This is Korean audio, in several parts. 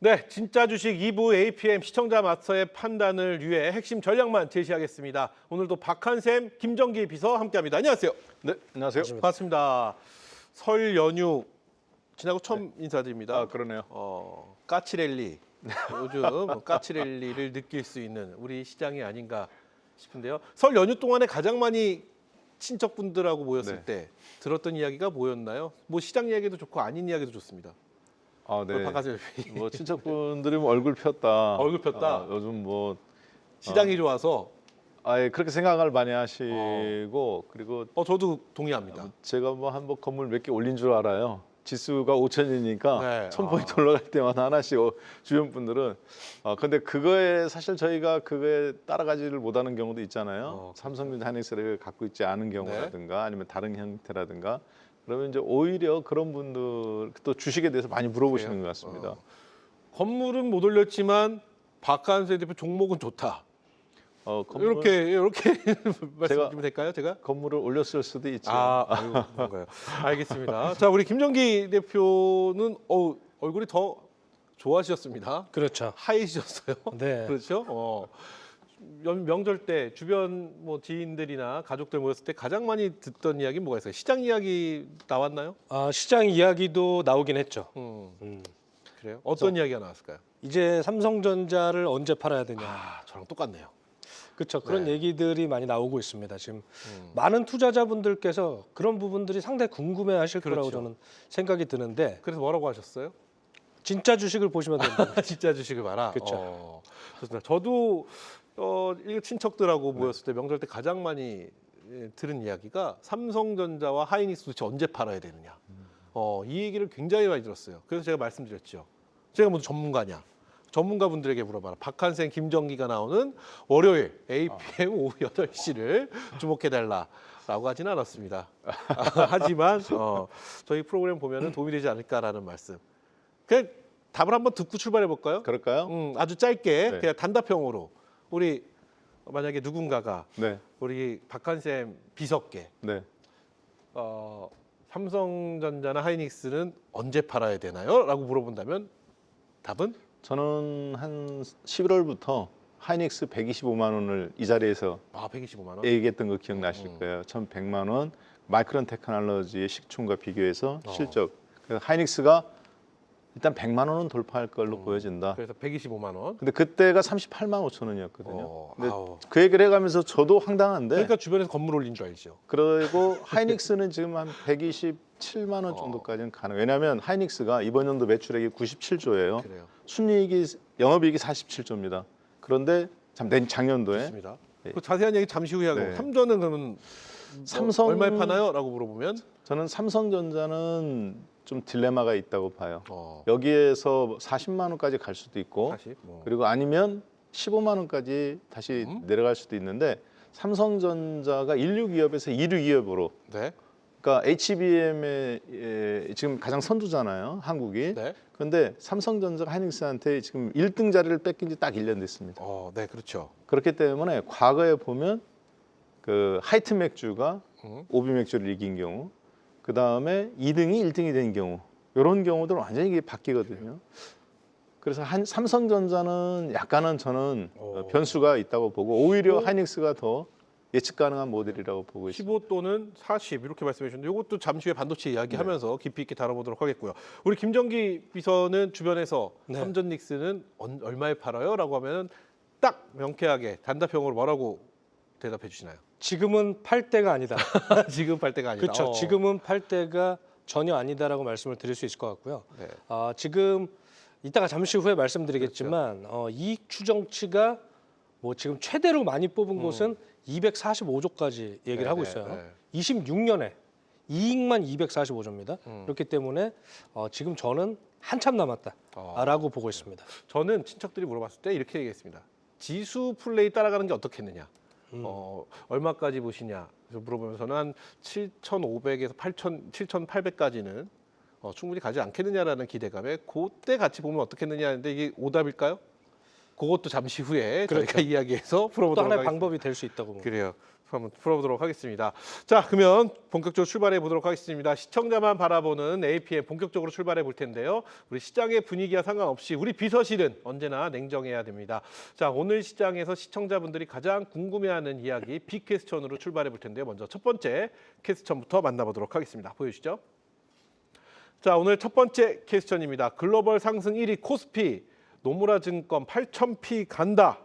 네, 진짜 주식 2부 APM 시청자 마스터의 판단을 위해 핵심 전략만 제시하겠습니다. 오늘도 박한샘, 김정기 비서 함께합니다. 안녕하세요. 네, 안녕하세요. 반갑습니다. 설 연휴 지나고 처음 인사드립니다. 아, 그러네요. 까치랠리, 요즘 까치랠리를 느낄 수 있는 우리 시장이 아닌가 싶은데요. 설 연휴 동안에 가장 많이 친척분들하고 모였을 네. 때 들었던 이야기가 뭐였나요? 뭐 시장 이야기도 좋고 아닌 이야기도 좋습니다. 아, 네. 박한샘 뭐 친척분들이 뭐 얼굴 폈다. 얼굴 폈다. 요즘 뭐 시장이 좋아서 아예 그렇게 생각을 많이 하시고 그리고 저도 동의합니다. 제가 뭐 한 번 건물 몇 개 올린 줄 알아요. 지수가 5천이니까 네. 1000포인트 올라갈 때마다 하나씩 주변 분들은 근데 그거에 사실 저희가 그거에 따라가지를 못하는 경우도 있잖아요. 삼성전자 하이닉스를 갖고 있지 않은 경우라든가 아니면 다른 형태라든가 그러면 이제 오히려 그런 분들 또 주식에 대해서 많이 물어보시는 그래요? 것 같습니다. 건물은 못 올렸지만 박한세 대표 종목은 좋다. 건물, 이렇게 말씀드리면 될까요? 제가? 건물을 올렸을 수도 있죠. 아이고, 뭔가요? 알겠습니다. 자, 우리 김정기 대표는 얼굴이 더 좋아지셨습니다. 그렇죠. 하얘지셨어요. 네. 그렇죠? 명절 때 주변 뭐 지인들이나 가족들 모였을 때 가장 많이 듣던 이야기 뭐가 있어요? 시장 이야기 나왔나요? 시장 이야기도 나오긴 했죠. 그래요? 어떤 이야기가 나왔을까요? 이제 삼성전자를 언제 팔아야 되냐. 저랑 똑같네요. 그렇죠. 그런 네. 얘기들이 많이 나오고 있습니다. 지금 많은 투자자분들께서 그런 부분들이 상당히 궁금해하실 거라고 그렇죠. 저는 생각이 드는데 그래서 뭐라고 하셨어요? 진짜 주식을 보시면 됩니다. 진짜 주식을 봐라. 그렇죠. 좋습니다. 저도 이 친척들하고 모였을 때 명절 때 가장 많이 들은 이야기가 삼성전자와 하이닉스 도대체 언제 팔아야 되느냐. 이 얘기를 굉장히 많이 들었어요. 그래서 제가 말씀드렸죠. 제가 무슨 전문가냐. 전문가분들에게 물어봐라. 박한생, 김정기가 나오는 월요일 APM 오후 8시를 주목해달라라고 하지는 않았습니다. 하지만 저희 프로그램 보면 도움이 되지 않을까라는 말씀. 그냥 답을 한번 듣고 출발해 볼까요? 그럴까요? 아주 짧게 네. 그냥 단답형으로 우리 만약에 누군가가 네, 우리 박한샘 비서께 네. 삼성전자나 하이닉스는 언제 팔아야 되나요? 라고 물어본다면 답은? 저는 한 11월부터 하이닉스 125만 원을 이 자리에서 125만 원. 얘기했던 거 기억나실 거예요. 1,100만 원 마이크론 테크놀로지의 시총과 비교해서 실적. 그래서 하이닉스가 일단 100만 원은 돌파할 걸로 보여진다. 그래서 125만 원. 근데 그때가 38만 5천 원이었거든요. 근데 아우. 그 얘기를 해가면서 저도 황당한데 그러니까 주변에서 건물 올린 줄 알죠. 그리고 하이닉스는 지금 한 127만 원 정도까지는 가능. 왜냐하면 하이닉스가 이번 연도 매출액이 97조예요. 그래요. 순이익이 영업이익이 47조입니다. 그런데 작년도에 좋습니다. 네. 그 자세한 얘기 잠시 후에 하고 네. 삼전은 그러면 삼성- 얼마에 파나요? 라고 물어보면 저는 삼성전자는 좀 딜레마가 있다고 봐요. 어, 여기에서 40만 원까지 갈 수도 있고 40. 그리고 아니면 15만 원까지 다시 내려갈 수도 있는데 삼성전자가 16기업에서 16기업으로 네. 그러니까 HBM의 지금 가장 선두잖아요, 한국이. 네. 그런데 삼성전자가 하이닉스한테 지금 1등 자리를 뺏긴 지 딱 1년 됐습니다. 네, 그렇죠. 그렇기 때문에 과거에 보면 그 하이트 맥주가 음. 오비 맥주를 이긴 경우, 그 다음에 2등이 1등이 된 경우, 이런 경우들은 완전히 이게 바뀌거든요. 그래서 삼성전자는 약간은 저는 변수가 있다고 보고 오히려 하이닉스가 더 예측 가능한 모델이라고 보고 있습니다. 15 또는 40 이렇게 말씀해 주셨는데 이것도 잠시 후에 반도체 이야기하면서 깊이 있게 다뤄보도록 하겠고요. 우리 김정기 비서는 주변에서 네. 삼전닉스는 얼마에 팔아요? 라고 하면 딱 명쾌하게 단답형으로 뭐라고 대답해 주시나요? 지금은 팔 때가 아니다. 지금 팔 때가 아니다. 그렇죠. 지금은 팔 때가 전혀 아니다라고 말씀을 드릴 수 있을 것 같고요. 네. 지금 이따가 잠시 후에 말씀드리겠지만 이익 추정치가 뭐 지금 최대로 많이 뽑은 곳은 245조까지 얘기를 하고 있어요. 네. 26년에 이익만 245조입니다. 그렇기 때문에 지금 저는 한참 남았다라고 보고 있습니다. 저는 친척들이 물어봤을 때 이렇게 얘기했습니다. 지수 플레이 따라가는 게 어떻겠느냐. 얼마까지 보시냐. 그래서 물어보면서는 한 7,500에서 7,800까지는 충분히 가지 않겠느냐라는 기대감에 그때 같이 보면 어떻겠느냐 하는데 이게 오답일까요? 그것도 잠시 후에 그렇죠. 저희가 이야기해서 또 풀어보도록 하나의 하겠습니다. 방법이 될 수 있다고 봅니다. 그래요. 한번 풀어보도록 하겠습니다. 자, 그러면 본격적으로 출발해 보도록 하겠습니다. 시청자만 바라보는 APM 본격적으로 출발해 볼 텐데요. 우리 시장의 분위기와 상관없이 우리 비서실은 언제나 냉정해야 됩니다. 자, 오늘 시장에서 시청자분들이 가장 궁금해하는 이야기 빅퀘스천으로 출발해 볼 텐데요. 먼저 첫 번째 퀘스천부터 만나보도록 하겠습니다. 보여주시죠. 자, 오늘 첫 번째 퀘스천입니다. 글로벌 상승 1위 코스피 노무라 증권 8,000피 간다.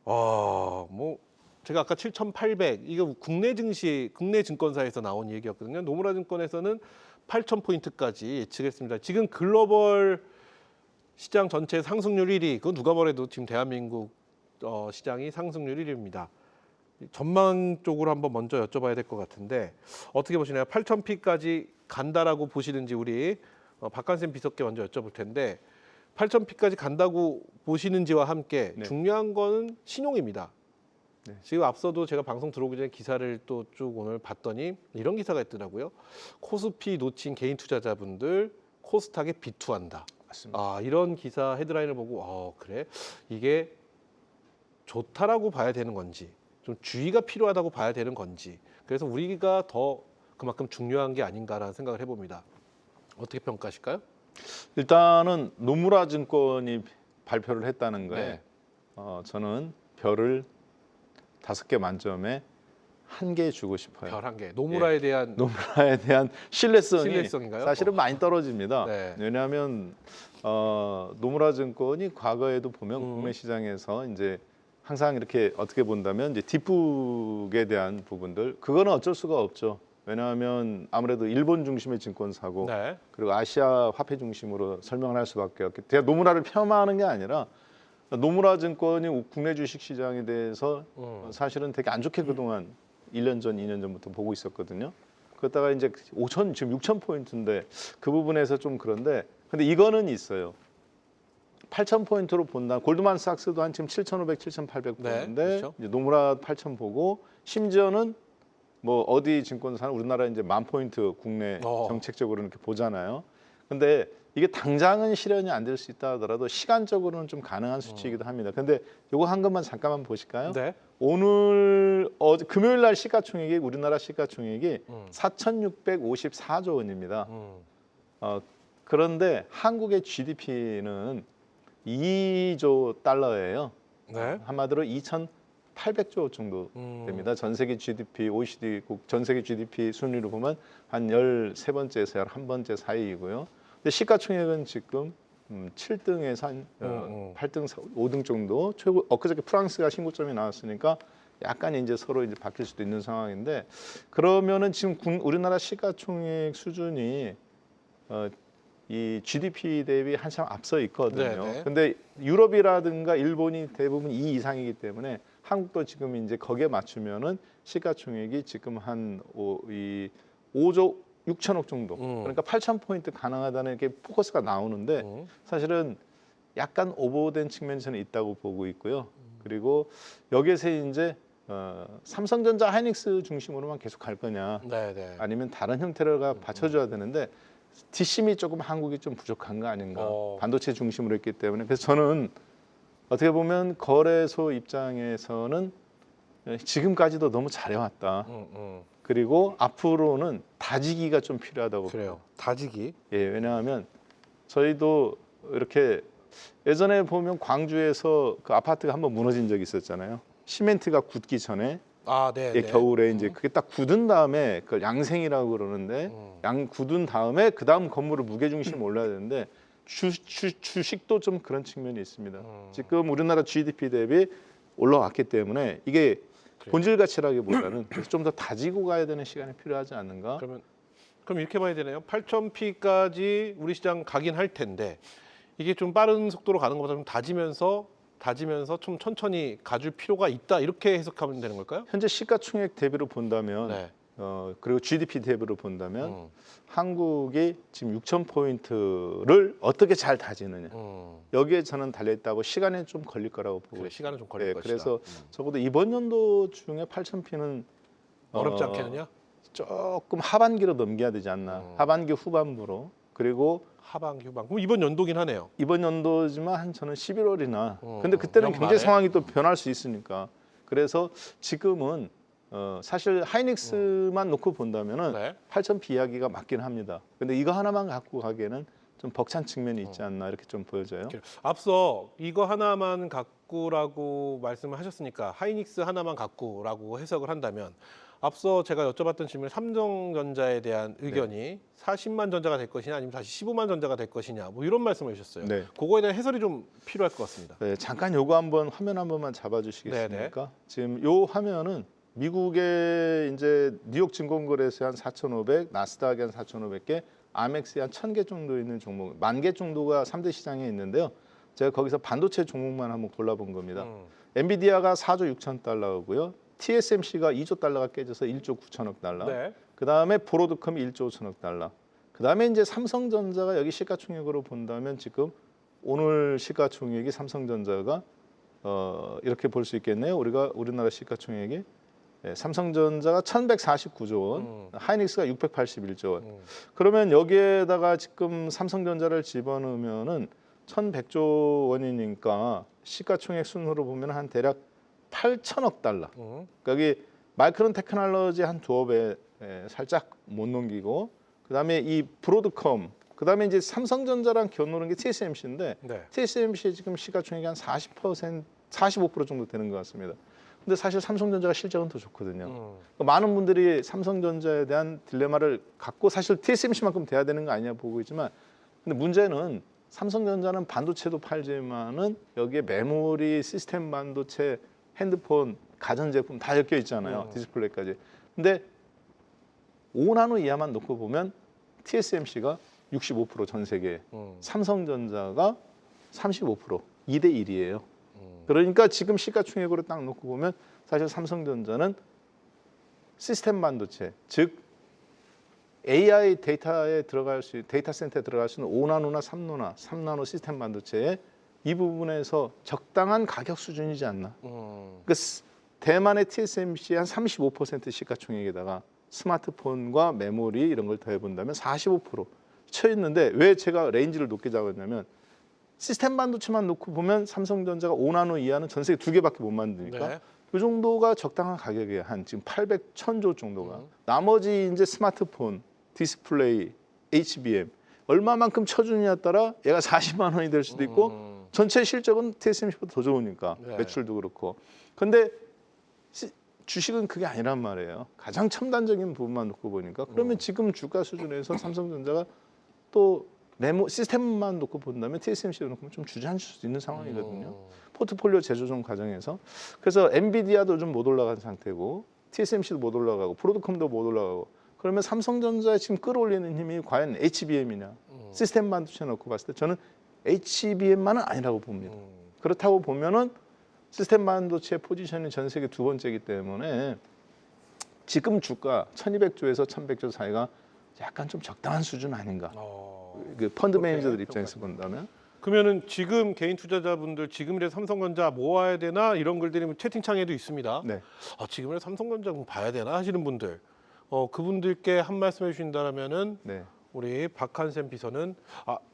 뭐 제가 아까 7,800 이거 국내 증시, 국내 증권사에서 나온 얘기였거든요. 노무라 증권에서는 8,000포인트까지 예측했습니다. 지금 글로벌 시장 전체 상승률 1위, 그건 누가 뭐래도 지금 대한민국 시장이 상승률 1위입니다. 전망 쪽으로 한번 먼저 여쭤봐야 될 것 같은데 어떻게 보시나요? 8,000피까지 간다라고 보시는지 우리 박한샘 비서께 먼저 여쭤볼 텐데 8,000피까지 간다고 보시는지와 함께 네. 중요한 거는 신용입니다. 네. 지금 앞서도 제가 방송 들어오기 전에 기사를 또 쭉 오늘 봤더니 이런 기사가 있더라고요. 코스피 놓친 개인 투자자분들 코스닥에 비투한다. 맞습니다. 이런 기사 헤드라인을 보고 그래? 이게 좋다라고 봐야 되는 건지 좀 주의가 필요하다고 봐야 되는 건지 그래서 우리가 더 그만큼 중요한 게 아닌가라는 생각을 해봅니다. 어떻게 평가하실까요? 일단은 노무라 증권이 발표를 했다는 거에 네. 저는 별을 5개 만점에 1개 주고 싶어요. 별 한 개. 노무라에 대한 노무라에 대한 신뢰성이 신뢰성인가요? 사실은 많이 떨어집니다. 네. 왜냐하면 노무라 증권이 과거에도 보면 국내 시장에서 이제 항상 이렇게 어떻게 본다면 이제 뒷북에 대한 부분들 그거는 어쩔 수가 없죠. 왜냐하면 아무래도 일본 중심의 증권사고 네. 그리고 아시아 화폐 중심으로 설명을 할 수밖에 없기 때문에 제가 노무라를 폄하하는 게 아니라 노무라 증권이 국내 주식 시장에 대해서 사실은 되게 안 좋게 그동안 1년 전, 2년 전부터 보고 있었거든요. 그러다가 이제 5천 지금 6천 포인트인데 그 부분에서 좀 그런데 근데 이거는 있어요. 8천 포인트로 본다. 골드만삭스도 한 지금 7,500, 7,800 네, 보는데 그렇죠. 이제 노무라 8천 보고 심지어는 뭐 어디 증권사는 우리나라 이제 10,000포인트 국내 정책적으로 이렇게 보잖아요. 근데 이게 당장은 실현이 안 될 수 있다 하더라도 시간적으로는 좀 가능한 수치이기도 합니다. 근데 요거 한 것만 잠깐만 보실까요? 네. 오늘 금요일 날 시가총액이 우리나라 시가총액이 4,654조 원입니다. 그런데 한국의 GDP는 2조 달러예요. 네. 한마디로 2,800조 정도 됩니다. 전 세계 GDP, OECD국 전 세계 GDP 순위로 보면 한 13번째에서 11번째 사이이고요. 근데 시가총액은 지금 7등에서 한 8등, 5등 정도. 최고 엊그저께 프랑스가 신고점이 나왔으니까 약간 이제 서로 이제 바뀔 수도 있는 상황인데 그러면은 지금 우리나라 시가총액 수준이 이 GDP 대비 한참 앞서 있거든요. 네네. 근데 유럽이라든가 일본이 대부분 2 이상이기 때문에 한국도 지금 이제 거기에 맞추면은 시가총액이 지금 한 5조 6천억 정도. 그러니까 8,000포인트 가능하다는 게 포커스가 나오는데 사실은 약간 오버된 측면이 저는 있다고 보고 있고요. 그리고 여기에서 이제 삼성전자 하이닉스 중심으로만 계속 갈 거냐 네. 아니면 다른 형태로가 받쳐줘야 되는데 뒷심이 조금 한국이 좀 부족한 거 아닌가. 반도체 중심으로 했기 때문에 그래서 저는 어떻게 보면 거래소 입장에서는 지금까지도 너무 잘해왔다. 그리고 앞으로는 다지기가 좀 필요하다고 그래요. 다지기. 예, 왜냐하면 저희도 이렇게 예전에 보면 광주에서 그 아파트가 한번 무너진 적이 있었잖아요. 시멘트가 굳기 전에 네. 예, 겨울에 이제 그게 딱 굳은 다음에 그걸 양생이라고 그러는데 굳은 다음에 그 다음 건물을 무게중심을 올려야 되는데 주식도 좀 그런 측면이 있습니다. 지금 우리나라 GDP 대비 올라왔기 때문에 이게 본질 가치라기보다는 좀 더 다지고 가야 되는 시간이 필요하지 않는가? 그럼 이렇게 봐야 되네요. 8,000피까지 우리 시장 가긴 할 텐데 이게 좀 빠른 속도로 가는 것보다 좀 다지면서 좀 천천히 가줄 필요가 있다 이렇게 해석하면 되는 걸까요? 현재 시가총액 대비로 본다면 네. 그리고 GDP 대비로 본다면 한국이 지금 6,000포인트를 어떻게 잘 다지느냐 여기에 저는 달려있다고 시간이 좀 걸릴 거라고 보고 있습니다. 시간은 좀 걸릴 것이다. 그래서 적어도 이번 연도 중에 8,000피는 어렵지 않겠느냐? 조금 하반기로 넘겨야 되지 않나. 하반기 후반부로. 그리고 하반기 후반. 그럼 이번 연도긴 하네요. 이번 연도지만 한 저는 11월이나. 근데 그때는 연말에? 경제 상황이 또 변할 수 있으니까. 그래서 지금은 사실 하이닉스만 놓고 본다면은 네. 8,000 이야기가 맞긴 합니다. 근데 이거 하나만 갖고 가기에는 좀 벅찬 측면이 있지 않나 이렇게 좀 보여져요. 앞서 이거 하나만 갖고라고 말씀을 하셨으니까 하이닉스 하나만 갖고라고 해석을 한다면 앞서 제가 여쭤봤던 질문 삼성전자에 대한 의견이 40만 전자가 될 것이냐 아니면 다시 15만 전자가 될 것이냐 뭐 이런 말씀을 해주셨어요. 네. 그거에 대한 해설이 좀 필요할 것 같습니다. 네, 잠깐 요거 한번 화면 한 번만 잡아주시겠습니까? 지금 요 화면은 미국의 이제 뉴욕 증권거래소에 한 4,500, 나스닥에 한 4,500개, 아멕스에 한 1,000개 정도 있는 종목, 10,000개 정도가 3대 시장에 있는데요. 제가 거기서 반도체 종목만 한번 골라본 겁니다. 엔비디아가 4조 6천 달러고요. TSMC가 2조 달러가 깨져서 1조 9천억 달러. 네. 그다음에 브로드컴이 1조 5천억 달러. 그다음에 이제 삼성전자가 여기 시가총액으로 본다면 지금 오늘 시가총액이 삼성전자가 이렇게 볼 수 있겠네요. 우리나라 시가총액이 삼성전자가 1,149조 원, 하이닉스가 681조 원. 그러면 여기에다가 지금 삼성전자를 집어넣으면은 1,100조 원이니까 시가총액 순으로 보면 한 대략 8천억 달러. 여기 마이크론 테크놀로지 한 두어 배 살짝 못 넘기고, 그다음에 이 브로드컴, 그다음에 이제 삼성전자랑 겨누는 게 TSMC인데 네. TSMC의 지금 시가총액이 한 40%, 45% 정도 되는 것 같습니다. 근데 사실 삼성전자가 실적은 더 좋거든요. 그러니까 많은 분들이 삼성전자에 대한 딜레마를 갖고 사실 TSMC만큼 돼야 되는 거 아니냐 보고 있지만, 근데 문제는 삼성전자는 반도체도 팔지만은 여기에 메모리, 시스템 반도체, 핸드폰, 가전제품 다 엮여 있잖아요. 디스플레이까지. 근데 5나노 이하만 놓고 보면 TSMC가 65%전 세계, 삼성전자가 35%, 2대 1이에요. 그러니까 지금 시가총액으로 딱 놓고 보면 사실 삼성전자는 시스템 반도체, 즉 AI 데이터에 들어갈 수, 데이터 센터에 들어갈 수 있는 5나노나 3나노 시스템 반도체에 이 부분에서 적당한 가격 수준이지 않나. 그러니까 대만의 TSMC의 한 35% 시가총액에다가 스마트폰과 메모리 이런 걸 더해본다면 45% 쳐있는데, 왜 제가 레인지를 높게 잡았냐면 시스템 반도체만 놓고 보면 삼성전자가 5나노 이하는 전 세계 2개밖에 못 만드니까 네. 이 정도가 적당한 가격이에요. 한 지금 800, 1,000조 정도가. 나머지 이제 스마트폰, 디스플레이, HBM 얼마만큼 쳐주느냐에 따라 얘가 40만 원이 될 수도 있고 전체 실적은 TSMC보다 더 좋으니까 네. 매출도 그렇고. 근데 주식은 그게 아니란 말이에요. 가장 첨단적인 부분만 놓고 보니까 그러면 지금 주가 수준에서 삼성전자가 또 시스템만 놓고 본다면 TSMC를 놓고 보면 좀 주저앉을 수 있는 상황이거든요. 포트폴리오 재조정 과정에서. 그래서 엔비디아도 좀 못 올라간 상태고 TSMC도 못 올라가고 브로드컴도 못 올라가고, 그러면 삼성전자에 지금 끌어올리는 힘이 과연 HBM이냐, 시스템 반도체 놓고 봤을 때 저는 HBM만은 아니라고 봅니다. 그렇다고 보면은 시스템 반도체 포지션이 전 세계 두 번째이기 때문에 지금 주가 1,200조에서 1,100조 사이가 약간 좀 적당한 수준 아닌가. 그 펀드 매니저들 입장에서 본다면. 그러면은 지금 개인 투자자분들 지금이라도 삼성전자 모아야 되나 이런 글들이 채팅창에도 있습니다. 네. 지금이라도 삼성전자 좀 봐야 되나 하시는 분들, 그분들께 한 말씀 해주신다면은 네. 우리 박한샘 비서는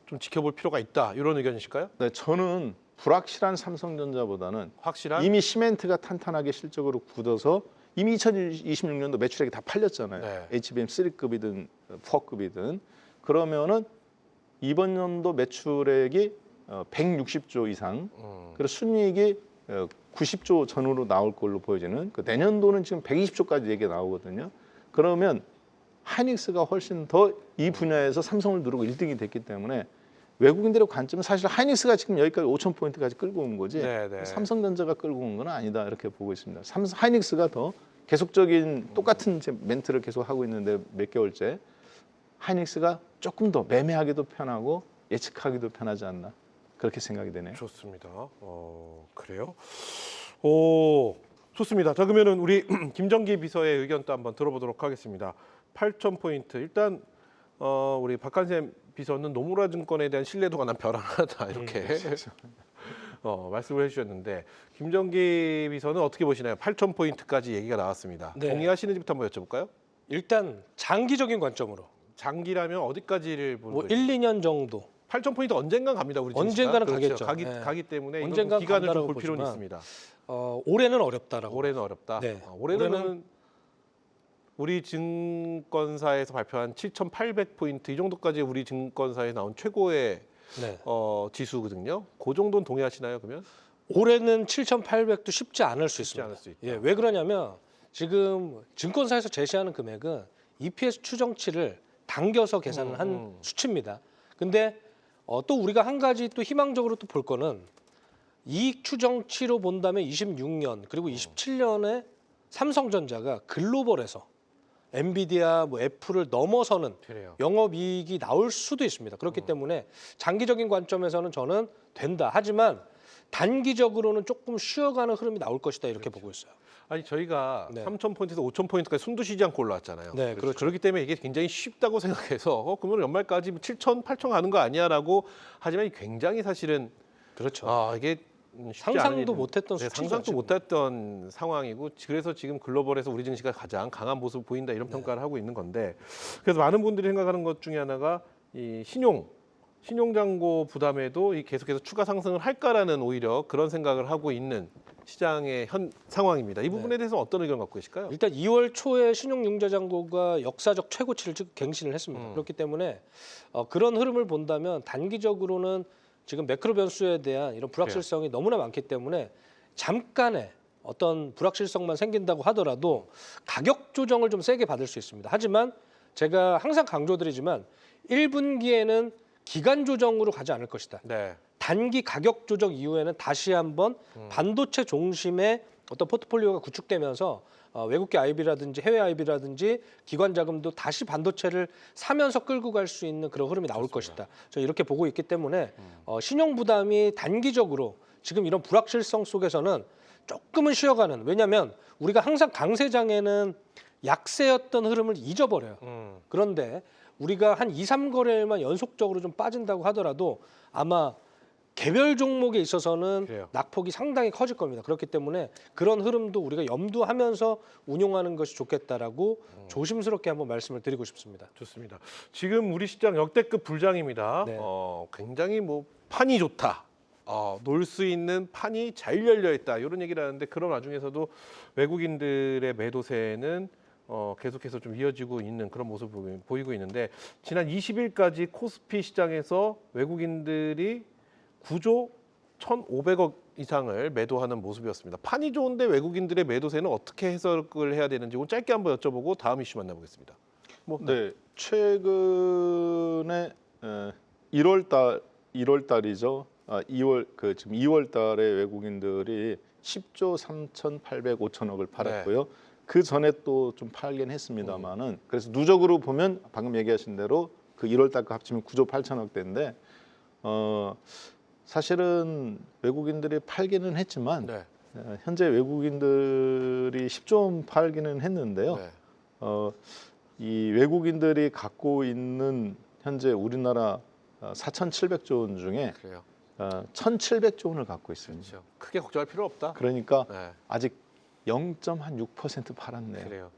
좀 지켜볼 필요가 있다 이런 의견이실까요? 네, 저는 불확실한 삼성전자보다는 확실한? 이미 시멘트가 탄탄하게 실적으로 굳어서 이미 2026년도 매출액이 다 팔렸잖아요. 네. HBM 3급이든 4급이든. 그러면은 이번 연도 매출액이 160조 이상, 그리고 순이익이 90조 전후로 나올 걸로 보여지는, 그 내년도는 지금 120조까지 얘기가 나오거든요. 그러면 하이닉스가 훨씬 더 이 분야에서 삼성을 누르고 1등이 됐기 때문에 외국인들의 관점은 사실 하이닉스가 지금 여기까지 5,000포인트까지 끌고 온 거지 네. 삼성전자가 끌고 온 건 아니다 이렇게 보고 있습니다. 하이닉스가 더 계속적인 똑같은 멘트를 계속 하고 있는데 몇 개월째 하이닉스가 조금 더 매매하기도 편하고 예측하기도 편하지 않나 그렇게 생각이 되네요. 좋습니다. 그래요? 좋습니다. 자, 그러면은 우리 김정기 비서의 의견 또 한번 들어보도록 하겠습니다. 8,000포인트. 일단 우리 박한샘 비서는 노무라 증권에 대한 신뢰도가 난 별 하나다 이렇게 말씀을 해주셨는데, 김정기 비서는 어떻게 보시나요? 8,000포인트까지 얘기가 나왔습니다. 네. 동의하시는지부터 한번 여쭤볼까요? 일단 장기적인 관점으로 장기라면 어디까지를 보는 거죠? 1, 2년 정도. 8,000포인트 언젠간 갑니다. 우리 언젠가는 증시가. 가겠죠. 네. 가기 때문에 언젠간 이건 기간을 좀 간다라고 볼 필요는 보지만 있습니다. 올해는 어렵다라고. 올해는 어렵다. 네. 올해는 우리 증권사에서 발표한 7,800포인트 이 정도까지 우리 증권사에 나온 최고의 네. 지수거든요. 그 정도는 동의하시나요, 그러면? 올해는 7,800도 쉽지 않을 수 쉽지 있습니다. 않을 수 있다. 예, 왜 그러냐면 지금 증권사에서 제시하는 금액은 EPS 추정치를 당겨서 계산을 한 수치입니다. 근데 또 우리가 한 가지 또 희망적으로 또 볼 거는 이익 추정치로 본다면 26년 그리고 27년에 삼성전자가 글로벌에서 엔비디아, 뭐 애플을 넘어서는 그래요. 영업이익이 나올 수도 있습니다. 그렇기 때문에 장기적인 관점에서는 저는 된다. 하지만 단기적으로는 조금 쉬어가는 흐름이 나올 것이다 이렇게 보고 있어요. 아니 저희가 네. 3,000포인트에서 5,000포인트까지 숨도 쉬지 않고 올라왔잖아요. 네, 그렇죠. 그렇기 때문에 이게 굉장히 쉽다고 생각해서 그러면 연말까지 7,000, 8,000 가는 거 아니야라고 하지만 굉장히 사실은 그렇죠. 이게 쉽지 상상도 않은 일은- 못했던 네, 수치죠, 상상도 지금. 못했던 상황이고 그래서 지금 글로벌에서 우리 증시가 가장 강한 모습을 보인다 네. 이런 평가를 하고 있는 건데 그래서 많은 분들이 생각하는 것 중에 하나가 이 신용잔고 부담에도 이 계속해서 추가 상승을 할까라는 오히려 그런 생각을 하고 있는 시장의 현 상황입니다. 이 부분에 대해서 어떤 의견 갖고 계실까요? 일단 2월 초에 신용융자잔고가 역사적 최고치를 갱신을 했습니다. 그렇기 때문에 그런 흐름을 본다면 단기적으로는 지금 매크로 변수에 대한 이런 불확실성이 너무나 많기 때문에 잠깐의 어떤 불확실성만 생긴다고 하더라도 가격 조정을 좀 세게 받을 수 있습니다. 하지만 제가 항상 강조드리지만 1분기에는 기간 조정으로 가지 않을 것이다. 네. 단기 가격 조정 이후에는 다시 한번 반도체 중심의 어떤 포트폴리오가 구축되면서 외국계 IB라든지 해외 IB라든지 기관 자금도 다시 반도체를 사면서 끌고 갈 수 있는 그런 흐름이 나올 것이다. 저 이렇게 보고 있기 때문에 신용 부담이 단기적으로 지금 이런 불확실성 속에서는 조금은 쉬어가는. 왜냐하면 우리가 항상 강세장에는 약세였던 흐름을 잊어버려요. 그런데 우리가 한 2, 3거래일만 연속적으로 좀 빠진다고 하더라도 아마 개별 종목에 있어서는 그래요. 낙폭이 상당히 커질 겁니다. 그렇기 때문에 그런 흐름도 우리가 염두하면서 운용하는 것이 좋겠다라고 조심스럽게 한번 말씀을 드리고 싶습니다. 좋습니다. 지금 우리 시장 역대급 불장입니다. 네. 굉장히 뭐 판이 좋다. 놀 수 있는 판이 잘 열려 있다. 이런 얘기를 하는데 그런 와중에서도 외국인들의 매도세는 계속해서 좀 이어지고 있는 그런 모습을 보이고 있는데 지난 20일까지 코스피 시장에서 외국인들이 9조 1,500억 이상을 매도하는 모습이었습니다. 판이 좋은데 외국인들의 매도세는 어떻게 해석을 해야 되는지 오늘 짧게 한번 여쭤보고 다음 이슈 만나보겠습니다. 네, 최근에 1월 달이죠. 2월 지금 2월 달에 외국인들이 10조 3,800, 5천억을 팔았고요. 그 전에 또 좀 팔긴 했습니다만은 그래서 누적으로 보면 방금 얘기하신 대로 그 1월 달과 합치면 9조 8천억대인데 사실은 외국인들이 팔기는 했지만 네. 현재 외국인들이 10조 팔기는 했는데요. 네. 이 외국인들이 갖고 있는 현재 우리나라 4,700조 원 중에 그래요. 1,700조 원을 갖고 있습니다. 그렇죠. 크게 걱정할 필요 없다. 그러니까 네. 아직 0.6% 팔았네요. 그래요.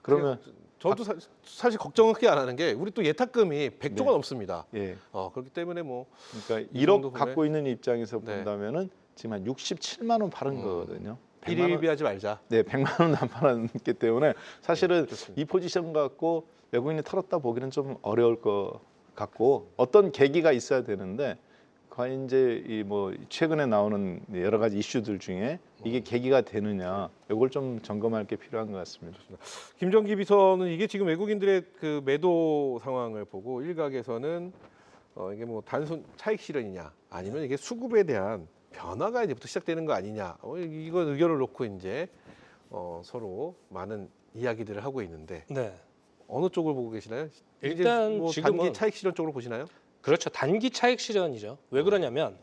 그러면 저도 사실 걱정은 크게 안 하는 게 우리 또 예탁금이 100조가 네. 넘습니다. 예, 그렇기 때문에 뭐 그러니까 이 정도 1억 갖고 있는 입장에서 네. 본다면은 지금 한 67만 원 팔은 거거든요. 100만 원, 일일비하지 말자. 네, 100만 원도 안 팔았기 때문에 사실은 좋습니다. 이 포지션 갖고 외국인이 털었다 보기는 좀 어려울 것 같고 어떤 계기가 있어야 되는데 과연 이제 이 뭐 최근에 나오는 여러 가지 이슈들 중에 이게 계기가 되느냐 이걸 좀 점검할 게 필요한 것 같습니다. 김정기 비서는 이게 지금 외국인들의 그 매도 상황을 보고 일각에서는 이게 뭐 단순 차익 실현이냐 아니면 이게 수급에 대한 변화가 이제부터 시작되는 거 아니냐 이건 의견을 놓고 이제 서로 많은 이야기들을 하고 있는데 네. 어느 쪽을 보고 계시나요? 일단 이제 뭐 지금은- 단기 차익 실현 쪽으로 보시나요? 그렇죠. 단기 차익 실현이죠. 왜 그러냐면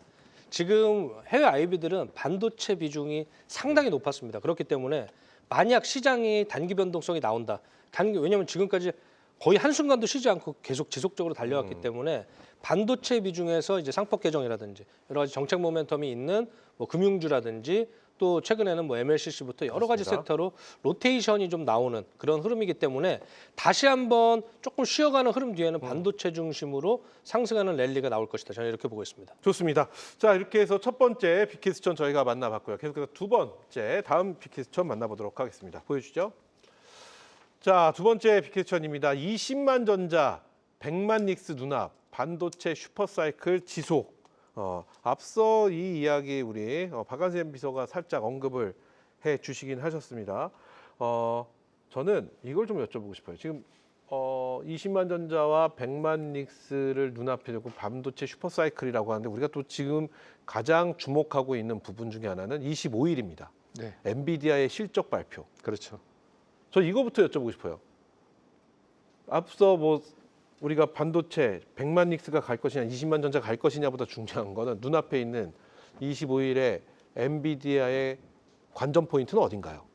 지금 해외 IB들은 반도체 비중이 상당히 높았습니다. 그렇기 때문에 만약 시장이 단기 변동성이 나온다. 왜냐하면 지금까지 거의 한순간도 쉬지 않고 계속 지속적으로 달려왔기 때문에 반도체 비중에서 이제 상법 개정이라든지 여러 가지 정책 모멘텀이 있는 뭐 금융주라든지 또 최근에는 뭐 MLCC부터 여러 가지 맞습니다. 섹터로 로테이션이 좀 나오는 그런 흐름이기 때문에 다시 한번 조금 쉬어가는 흐름 뒤에는 반도체 중심으로 상승하는 랠리가 나올 것이다. 저는 이렇게 보고 있습니다. 좋습니다. 자 이렇게 해서 첫 번째 빅히스천 저희가 만나봤고요. 계속해서 두 번째 다음 빅히스천 만나보도록 하겠습니다. 보여주시죠. 자, 두 번째 빅캐치입니다. 20만 전자, 100만 닉스 눈앞, 반도체 슈퍼사이클 지속. 앞서 이 이야기 우리 박한샘 비서가 살짝 언급을 해 주시긴 하셨습니다. 저는 이걸 좀 여쭤보고 싶어요. 지금 20만 전자와 100만 닉스를 눈앞에 두고 반도체 슈퍼사이클이라고 하는데 우리가 또 지금 가장 주목하고 있는 부분 중에 하나는 25일입니다. 네, 엔비디아의 실적 발표. 그렇죠. 저 이거부터 여쭤보고 싶어요. 앞서 뭐 우리가 반도체 100만 닉스가 갈 것이냐 20만 전자 갈 것이냐보다 중요한 거는 눈앞에 있는 25일에 엔비디아의 관전 포인트는 어딘가요?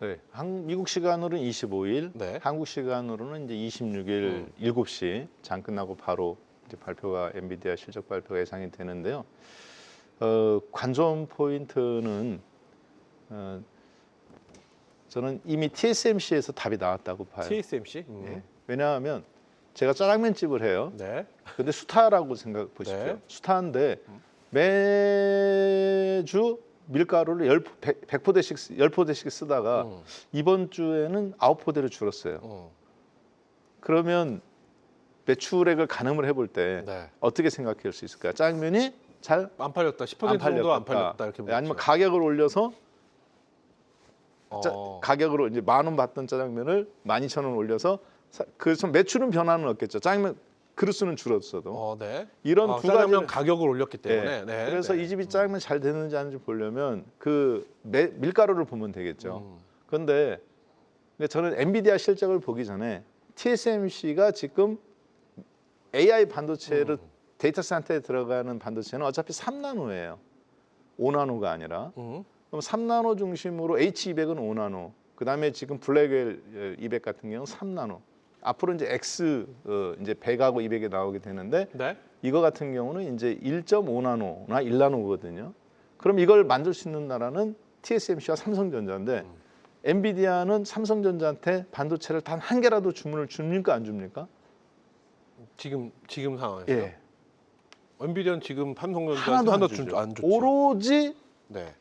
네, 미국 시간으로는 25일, 네. 한국 시간으로는 이제 26일 7시 장 끝나고 바로 이제 발표가 엔비디아 실적 발표가 예상이 되는데요. 관전 포인트는 저는 이미 TSMC에서 답이 나왔다고 봐요. TSMC? 예. 왜냐하면 제가 짜장면집을 해요. 네. 근데 수타라고 생각 보십시오. 네. 수타인데 매주 밀가루를 10포대씩 쓰다가 이번 주에는 9포대로 줄었어요. 그러면 매출액을 가늠을 해볼 때 네. 어떻게 생각할 수 있을까요? 짜장면이 잘 안 팔렸다. 10% 안 정도 안 팔렸다. 팔렸다. 이렇게 보죠. 아니면 가격을 올려서 가격으로 이제 10,000원 받던 짜장면을 12,000원 올려서 그래서 매출은 변화는 없겠죠. 짜장면 그릇수는 줄었어도 네. 이런 두 짜장면 가지를 가격을 올렸기 때문에. 네. 네. 그래서 네. 이 집이 짜장면 잘 되는지 안 되는지 보려면 그 밀가루를 보면 되겠죠. 그런데 저는 엔비디아 실적을 보기 전에 TSMC가 지금 AI 반도체를 데이터 센터에 들어가는 반도체는 어차피 3나노예요. 5나노가 아니라. 그럼 3나노 중심으로 H200은 5나노. 그다음에 지금 블랙웰 200 같은 경우는 3나노. 앞으로 이제 X 이제 100하고 200이 나오게 되는데 네. 이거 같은 경우는 이제 1.5나노나 1나노거든요. 그럼 이걸 만들 수 있는 나라는 TSMC와 삼성전자인데 엔비디아는 삼성전자한테 반도체를 단 한 개라도 주문을 줍니까 안 줍니까? 지금 상황에서요. 예. 엔비디아는 지금 삼성전자 하나도 안 하나 주죠. 안 줬죠. 오로지 네.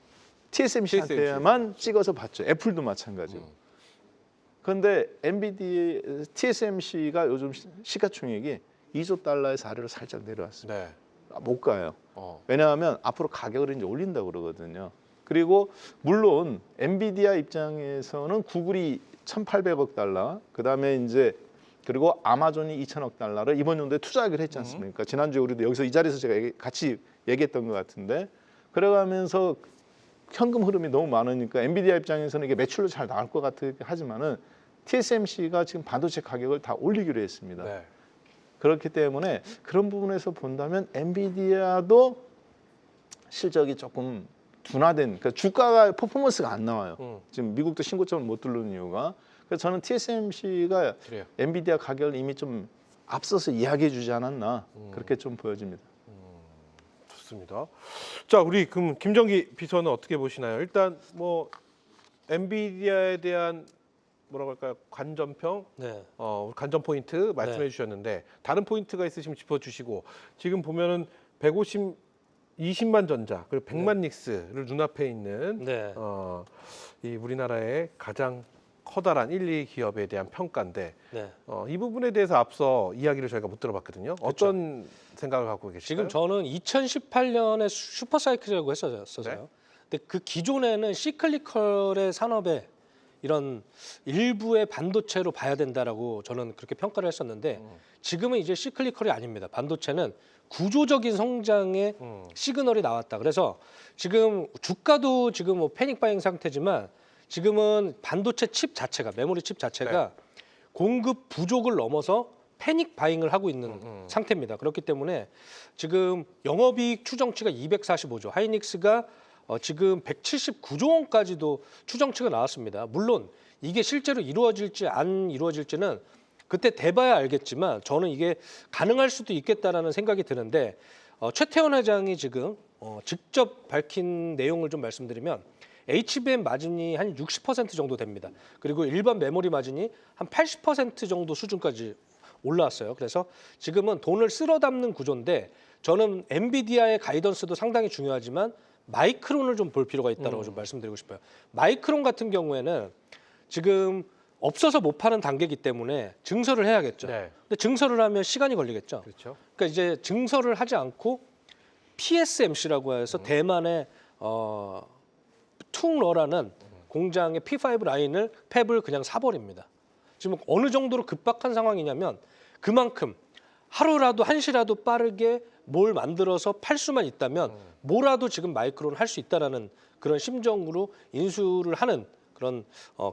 TSMC한테만 찍어서 받죠. 애플도 마찬가지고. 그런데 TSMC가 요즘 시가총액이 2조 달러에서 아래로 살짝 내려왔습니다. 네. 못 가요. 어. 왜냐하면 앞으로 가격을 이제 올린다고 그러거든요. 그리고 물론 엔비디아 입장에서는 구글이 1,800억 달러, 그다음에 이제 그리고 아마존이 2,000억 달러를 이번 연도에 투자하기로 했지 않습니까? 지난주에 우리도 여기서 이 자리에서 제가 같이 얘기했던 것 같은데 그래가면서 현금 흐름이 너무 많으니까 엔비디아 입장에서는 이게 매출로 잘 나올 것 같긴 하지만은 TSMC가 지금 반도체 가격을 다 올리기로 했습니다. 네. 그렇기 때문에 그런 부분에서 본다면 엔비디아도 실적이 조금 둔화된, 그러니까 주가가 퍼포먼스가 안 나와요. 지금 미국도 신고점을 못 뚫는 이유가. 그래서 저는 TSMC가 그래요. 엔비디아 가격을 이미 좀 앞서서 이야기해주지 않았나 그렇게 좀 보여집니다. 좋습니다. 자, 우리 그럼 김정기 비서는 어떻게 보시나요? 일단 뭐 엔비디아에 대한 뭐라고 할까요? 관전평, 네. 관전 포인트 말씀해 네. 주셨는데 다른 포인트가 있으시면 짚어주시고 지금 보면은 20만 전자 그리고 100만 닉스를 눈앞에 있는 네. 이 우리나라의 가장 커다란 1, 2 기업에 대한 평가인데 네. 이 부분에 대해서 앞서 이야기를 저희가 못 들어봤거든요. 어떤 생각을 갖고 계실까요? 지금 저는 2018년에 슈퍼사이클이라고 했었어요. 네. 근데 그 기존에는 시클리컬의 산업에 이런 일부의 반도체로 봐야 된다라고 저는 그렇게 평가를 했었는데 지금은 이제 시클리컬이 아닙니다. 반도체는 구조적인 성장의 시그널이 나왔다. 그래서 지금 주가도 지금 뭐 패닉 바잉 상태지만 지금은 반도체 칩 자체가 메모리 칩 자체가 공급 부족을 넘어서 패닉 바잉을 하고 있는 상태입니다. 그렇기 때문에 지금 영업이익 추정치가 245조, 하이닉스가 지금 179조 원까지도 추정치가 나왔습니다. 물론 이게 실제로 이루어질지 안 이루어질지는 그때 돼봐야 알겠지만 저는 이게 가능할 수도 있겠다라는 생각이 드는데 최태원 회장이 지금 직접 밝힌 내용을 좀 말씀드리면 HBM 마진이 한 60% 정도 됩니다. 그리고 일반 메모리 마진이 한 80% 정도 수준까지 올라왔어요. 그래서 지금은 돈을 쓸어 담는 구조인데 저는 엔비디아의 가이던스도 상당히 중요하지만 마이크론을 좀 볼 필요가 있다고 좀 말씀드리고 싶어요. 마이크론 같은 경우에는 지금 없어서 못 파는 단계이기 때문에 증설을 해야겠죠. 네. 근데 증설을 하면 시간이 걸리겠죠. 그렇죠. 그러니까 이제 증설을 하지 않고 PSMC라고 해서 대만의 퉁러라는 공장의 P5 라인을 팹을 그냥 사버립니다. 지금 어느 정도로 급박한 상황이냐면 그만큼 하루라도 한시라도 빠르게 뭘 만들어서 팔 수만 있다면 뭐라도 지금 마이크론을 할 수 있다라는 그런 심정으로 인수를 하는 그런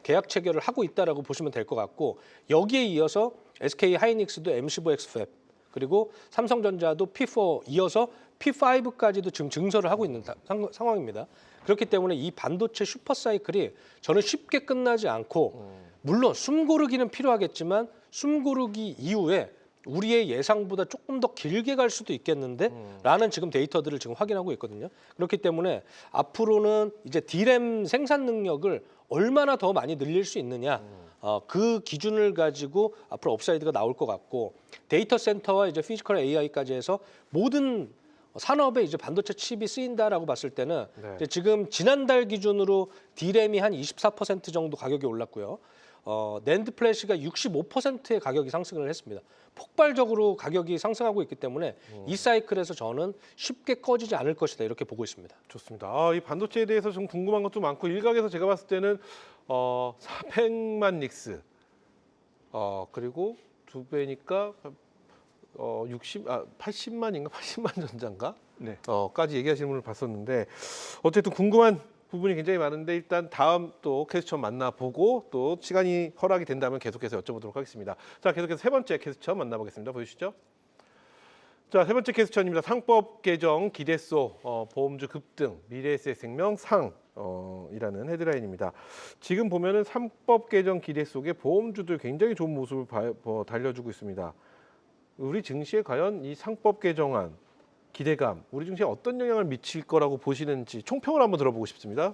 계약 체결을 하고 있다라고 보시면 될 것 같고 여기에 이어서 SK 하이닉스도 M15X 팹 그리고 삼성전자도 P4 이어서 P5까지도 지금 증설을 하고 있는 상황입니다. 그렇기 때문에 이 반도체 슈퍼 사이클이 저는 쉽게 끝나지 않고 물론 숨고르기는 필요하겠지만 숨고르기 이후에 우리의 예상보다 조금 더 길게 갈 수도 있겠는데 라는 지금 데이터들을 지금 확인하고 있거든요. 그렇기 때문에 앞으로는 이제 D램 생산 능력을 얼마나 더 많이 늘릴 수 있느냐 그 기준을 가지고 앞으로 업사이드가 나올 것 같고 데이터 센터와 이제 피지컬 AI까지 해서 모든 산업에 이제 반도체 칩이 쓰인다라고 봤을 때는 네. 이제 지금 지난달 기준으로 D램이 한 24% 정도 가격이 올랐고요. 낸드 플래시가 65%의 가격이 상승을 했습니다. 폭발적으로 가격이 상승하고 있기 때문에 이 사이클에서 저는 쉽게 꺼지지 않을 것이다 이렇게 보고 있습니다. 좋습니다. 이 반도체에 대해서 좀 궁금한 것도 많고 일각에서 제가 봤을 때는 400만 닉스 그리고 두 배니까 80만인가 80만 전자인가 네. 까지 얘기하시는 분을 봤었는데 어쨌든 궁금한 부분이 굉장히 많은데 일단 다음 또 퀘스천 만나보고 또 시간이 허락이 된다면 계속해서 여쭤보도록 하겠습니다. 자, 계속해서 세 번째 퀘스천 만나보겠습니다. 보여주시죠. 자, 세 번째 퀘스천입니다. 상법 개정 기대소 보험주 급등 미래에셋생명 상이라는 헤드라인입니다. 지금 보면은 상법 개정 기대 속에 보험주들 굉장히 좋은 모습을 달려주고 있습니다. 우리 증시에 과연 이 상법 개정안 기대감, 우리 증시에 어떤 영향을 미칠 거라고 보시는지 총평을 한번 들어보고 싶습니다.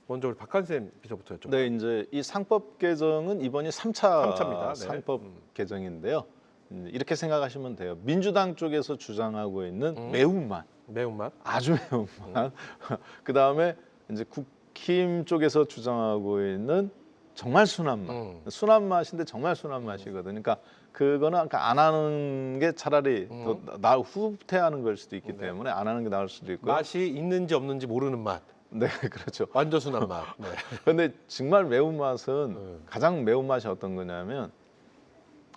먼저 우리 박한샘 비서부터 여쭤볼게요. 네, 이제 이 상법 개정은 이번이 3차입니다. 네. 상법 개정인데요. 이렇게 생각하시면 돼요. 민주당 쪽에서 주장하고 있는 매운맛, 매운맛. 아주 매운맛. 그 다음에 이제 국힘 쪽에서 주장하고 있는 정말 순한 맛. 순한 맛인데 정말 순한 맛이거든요. 그러니까 그거는 아까 안 하는 게 차라리 더 후퇴하는 걸 수도 있기 때문에 안 하는 게 나을 수도 있고요. 맛이 있는지 없는지 모르는 맛. 네, 그렇죠. 완전 순한 맛. 네. 근데 정말 매운맛은 가장 매운맛이 어떤 거냐면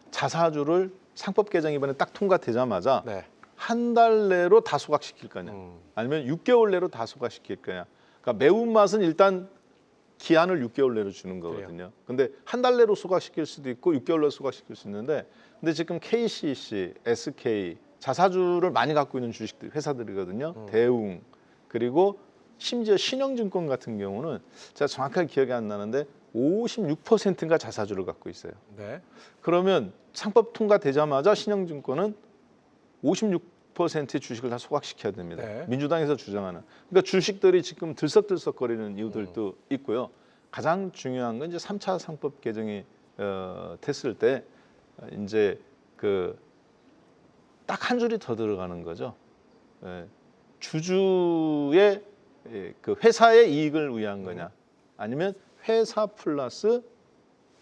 자사주를 상법 개정 이번에 딱 통과되자마자 네. 한 달 내로 다 소각시킬 거냐 아니면 6개월 내로 다 소각시킬 거냐. 그러니까 매운맛은 일단 기한을 6개월 내로 주는 거거든요. 근데 한 달 내로 소각시킬 수도 있고 6개월 내로 소각시킬 수 있는데 근데 지금 KCC, SK 자사주를 많이 갖고 있는 주식들 회사들이거든요. 대웅 그리고 심지어 신영증권 같은 경우는 제가 정확하게 기억이 안 나는데 56%가 자사주를 갖고 있어요. 네. 그러면 상법 통과되자마자 신영증권은 56%의 주식을 다 소각시켜야 됩니다. 네. 민주당에서 주장하는. 그러니까 주식들이 지금 들썩들썩거리는 이유들도 있고요. 가장 중요한 건 이제 3차 상법 개정이 됐을 때 이제 그 딱 한 줄이 더 들어가는 거죠. 주주의 그 회사의 이익을 위한 거냐, 아니면 회사 플러스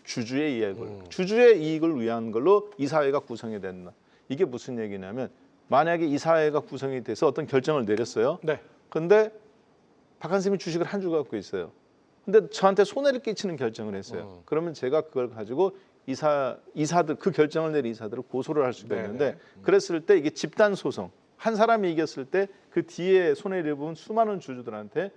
주주의 이익을 위한 걸로 이사회가 구성이 된다. 이게 무슨 얘기냐면 만약에 이사회가 구성이 돼서 어떤 결정을 내렸어요. 네. 근데 박한샘이 주식을 한 주 갖고 있어요. 근데 저한테 손해를 끼치는 결정을 했어요. 그러면 제가 그걸 가지고 이사들 그 결정을 내린 이사들을 고소를 할 수가 있는데 그랬을 때 이게 집단 소송 한 사람이 이겼을 때 그 뒤에 손해를 입은 수많은 주주들한테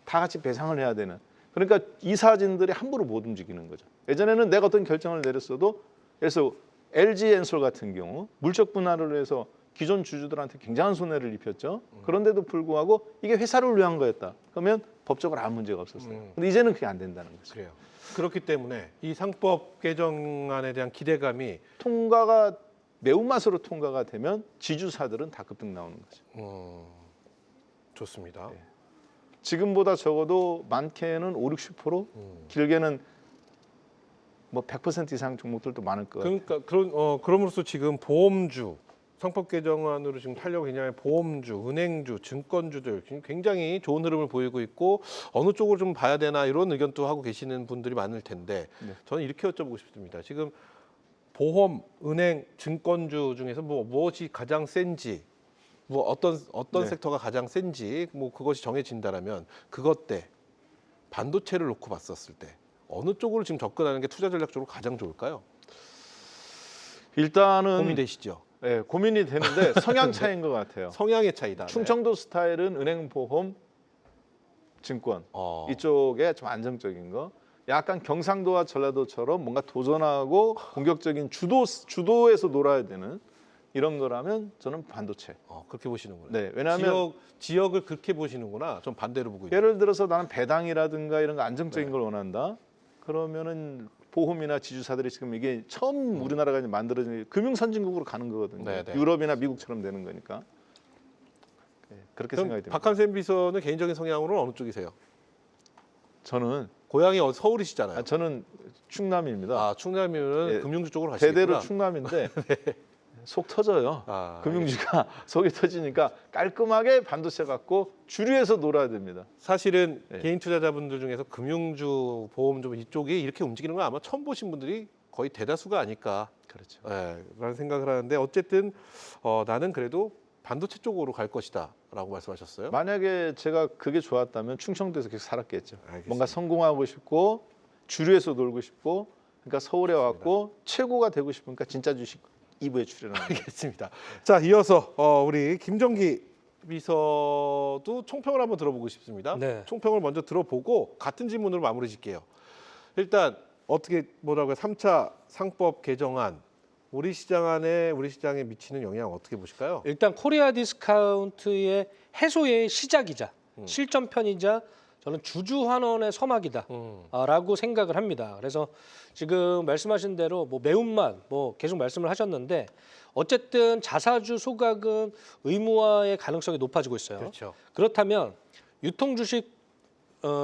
다 같이 배상을 해야 되는. 그러니까 이사진들이 함부로 못 움직이는 거죠. 예전에는 내가 어떤 결정을 내렸어도 예를 들어서 LG엔솔 같은 경우 물적 분할을 해서 기존 주주들한테 굉장한 손해를 입혔죠. 그런데도 불구하고 이게 회사를 위한 거였다. 그러면 법적으로 아무 문제가 없었어요. 근데 이제는 그게 안 된다는 거죠. 그래요. 그렇기 때문에 이 상법 개정안에 대한 기대감이 통과가 매운맛으로 통과가 되면 지주사들은 다 급등 나오는 거죠. 좋습니다. 네. 지금보다 적어도 많게는 50-60%, 길게는 뭐 100% 이상 종목들도 많을 거예요. 그러니까 그럼으로써 지금 보험주 상법 개정안으로 지금 탄력 굉장히 보험주, 은행주, 증권주들 지금 굉장히 좋은 흐름을 보이고 있고 어느 쪽으로 좀 봐야 되나 이런 의견도 하고 계시는 분들이 많을 텐데 네. 저는 이렇게 여쭤보고 싶습니다. 지금 보험, 은행, 증권주 중에서 무엇이 가장 센지, 뭐 어떤 네. 섹터가 가장 센지 뭐 그것이 정해진다라면 그것 때 반도체를 놓고 봤었을 때 어느 쪽으로 지금 접근하는 게 투자 전략적으로 가장 좋을까요? 일단은 고민되시죠? 네, 고민이 되는데 성향 차이인 것 같아요. 성향의 차이다. 충청도 스타일은 은행, 보험, 증권 이쪽에 좀 안정적인 거. 약간 경상도와 전라도처럼 뭔가 도전하고 공격적인 주도에서 놀아야 되는 이런 거라면 저는 반도체. 그렇게 보시는구나. 네, 왜냐하면 지역을 그렇게 보시는구나. 좀 반대로 보고 있는. 예를 들어서 나는 배당이라든가 이런 거 안정적인 네. 걸 원한다. 그러면은 보험이나 지주사들이 지금 이게 처음 우리나라가 이제 만들어진 금융 선진국으로 가는 거거든요. 네, 네. 유럽이나 미국처럼 되는 거니까. 네, 그렇게 그럼 생각이 됩니다. 박한샘 비서는 개인적인 성향으로는 어느 쪽이세요? 저는 고향이 서울이시잖아요. 저는 충남입니다. 충남이면 예, 금융주 쪽으로 가시겠구나. 대대로 충남인데 속 터져요. 금융주가 속이 터지니까 깔끔하게 반도체 갖고 주류에서 놀아야 됩니다. 사실은 네. 개인 투자자분들 중에서 금융주, 보험주 이쪽이 이렇게 움직이는 건 아마 처음 보신 분들이 거의 대다수가 아닐까. 그렇죠. 라는 생각을 하는데 어쨌든 나는 그래도 반도체 쪽으로 갈 것이다라고 말씀하셨어요. 만약에 제가 그게 좋았다면 충청도에서 계속 살았겠죠. 알겠습니다. 뭔가 성공하고 싶고 주류에서 놀고 싶고 그러니까 서울에 왔고 최고가 되고 싶으니까 진짜 주식 2부에 출연하는 거예요. 알겠습니다. 자, 이어서 우리 김정기 비서도 총평을 한번 들어보고 싶습니다. 네. 총평을 먼저 들어보고 같은 질문으로 마무리 짓게요. 일단 어떻게 뭐라고요? 3차 상법 개정안 우리 시장에 미치는 영향 어떻게 보실까요? 일단 코리아 디스카운트의 해소의 시작이자 실전편이자 저는 주주 환원의 서막이다라고 생각을 합니다. 그래서 지금 말씀하신 대로 뭐 매운맛 뭐 계속 말씀을 하셨는데 어쨌든 자사주 소각은 의무화의 가능성이 높아지고 있어요. 그렇죠. 그렇다면 유통 주식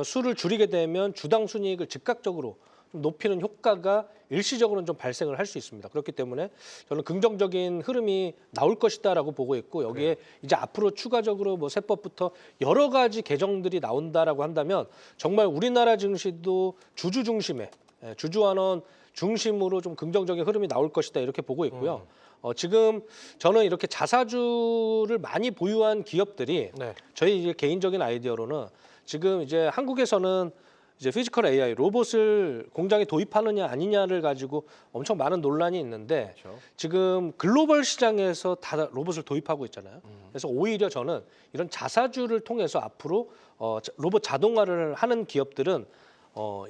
수를 줄이게 되면 주당 순이익을 즉각적으로 좀 높이는 효과가 일시적으로는 좀 발생을 할 수 있습니다. 그렇기 때문에 저는 긍정적인 흐름이 나올 것이다라고 보고 있고 여기에 이제 앞으로 추가적으로 뭐 세법부터 여러 가지 개정들이 나온다라고 한다면 정말 우리나라 증시도 주주 중심의 주주 환원 중심으로 좀 긍정적인 흐름이 나올 것이다 이렇게 보고 있고요. 지금 저는 이렇게 자사주를 많이 보유한 기업들이 네. 저희 이제 개인적인 아이디어로는 지금 이제 한국에서는 이제 피지컬 AI 로봇을 공장에 도입하느냐 아니냐를 가지고 엄청 많은 논란이 있는데 그렇죠. 지금 글로벌 시장에서 다 로봇을 도입하고 있잖아요. 그래서 오히려 저는 이런 자사주를 통해서 앞으로 로봇 자동화를 하는 기업들은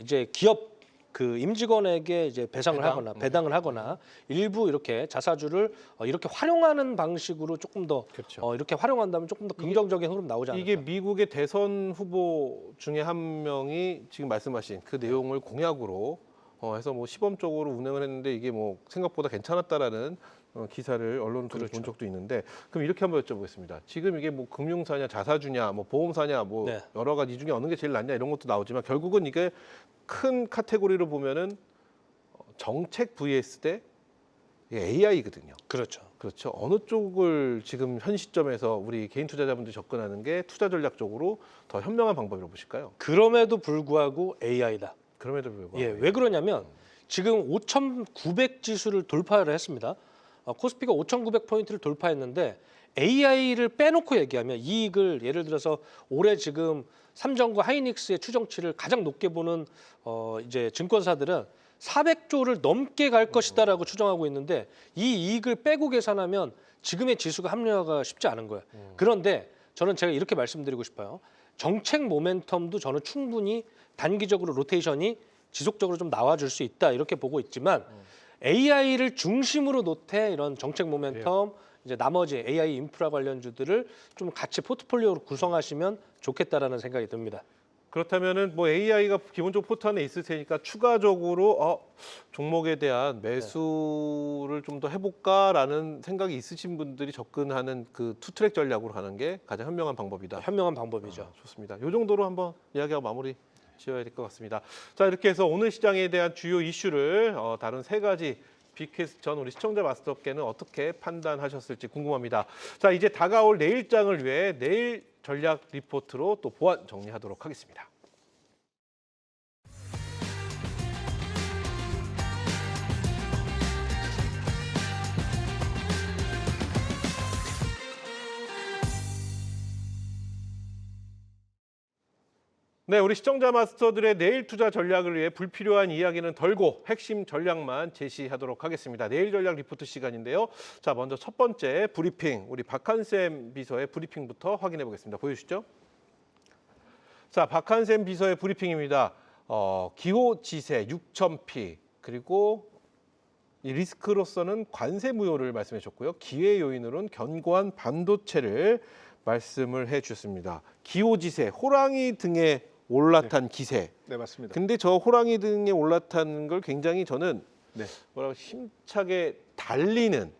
이제 기업 그 임직원에게 이제 배당을 하거나 일부 이렇게 자사주를 이렇게 활용하는 방식으로 조금 더 그렇죠. 이렇게 활용한다면 조금 더 긍정적인 흐름 나오지 않을까. 이게 미국의 대선 후보 중에 한 명이 지금 말씀하신 그 내용을 공약으로 해서 뭐 시범적으로 운행을 했는데 이게 뭐 생각보다 괜찮았다라는 기사를 언론을 통해 본 적도 있는데 그럼 이렇게 한번 여쭤보겠습니다. 지금 이게 뭐 금융사냐 자사주냐 뭐 보험사냐 뭐 네. 여러 가지 이 중에 어느 게 제일 낫냐 이런 것도 나오지만 결국은 이게 큰 카테고리로 보면은 정책 vs 대 AI거든요. 그렇죠. 그렇죠. 어느 쪽을 지금 현 시점에서 우리 개인 투자자분들이 접근하는 게 투자 전략적으로 더 현명한 방법이라고 보실까요? 그럼에도 불구하고 AI다. 그럼에도 불구하고. 예, 왜 그러냐면 지금 5,900 지수를 돌파를 했습니다. 코스피가 5,900포인트를 돌파했는데 AI를 빼놓고 얘기하면 이익을 예를 들어서 올해 지금 삼성과 하이닉스의 추정치를 가장 높게 보는 이제 증권사들은 400조를 넘게 갈 것이다라고 추정하고 있는데 이 이익을 빼고 계산하면 지금의 지수가 합리화가 쉽지 않은 거예요. 그런데 저는 제가 이렇게 말씀드리고 싶어요. 정책 모멘텀도 저는 충분히 단기적으로 로테이션이 지속적으로 좀 나와줄 수 있다 이렇게 보고 있지만 AI를 중심으로 놓되 이런 정책 모멘텀 이제 나머지 AI 인프라 관련주들을 좀 같이 포트폴리오로 구성하시면 좋겠다라는 생각이 듭니다. 그렇다면은 뭐 AI가 기본적으로 포트 안에 있을 테니까 추가적으로 종목에 대한 매수를 좀 더 해볼까라는 생각이 있으신 분들이 접근하는 그 투트랙 전략으로 가는 게 가장 현명한 방법이다. 현명한 방법이죠. 좋습니다. 이 정도로 한번 이야기하고 마무리 지어야 될 것 같습니다. 자, 이렇게 해서 오늘 시장에 대한 주요 이슈를 다른 세 가지 빅퀴즈 우리 시청자 마스터께는 어떻게 판단하셨을지 궁금합니다. 자, 이제 다가올 내일장을 위해 내일 전략 리포트로 또 보완 정리하도록 하겠습니다. 네, 우리 시청자 마스터들의 내일 투자 전략을 위해 불필요한 이야기는 덜고 핵심 전략만 제시하도록 하겠습니다. 내일 전략 리포트 시간인데요. 자, 먼저 첫 번째 브리핑, 우리 박한샘 비서의 브리핑부터 확인해 보겠습니다. 보여주시죠. 자, 박한샘 비서의 브리핑입니다. 기호지세 6,000p 그리고 이 리스크로서는 관세 무효를 말씀해 주셨고요. 기회 요인으로는 견고한 반도체를 말씀을 해 주셨습니다. 기호지세, 호랑이 등에 올라탄 기세. 네, 맞습니다. 근데 저 호랑이 등에 올라탄 걸 굉장히 저는 네. 뭐라고 힘차게 달리는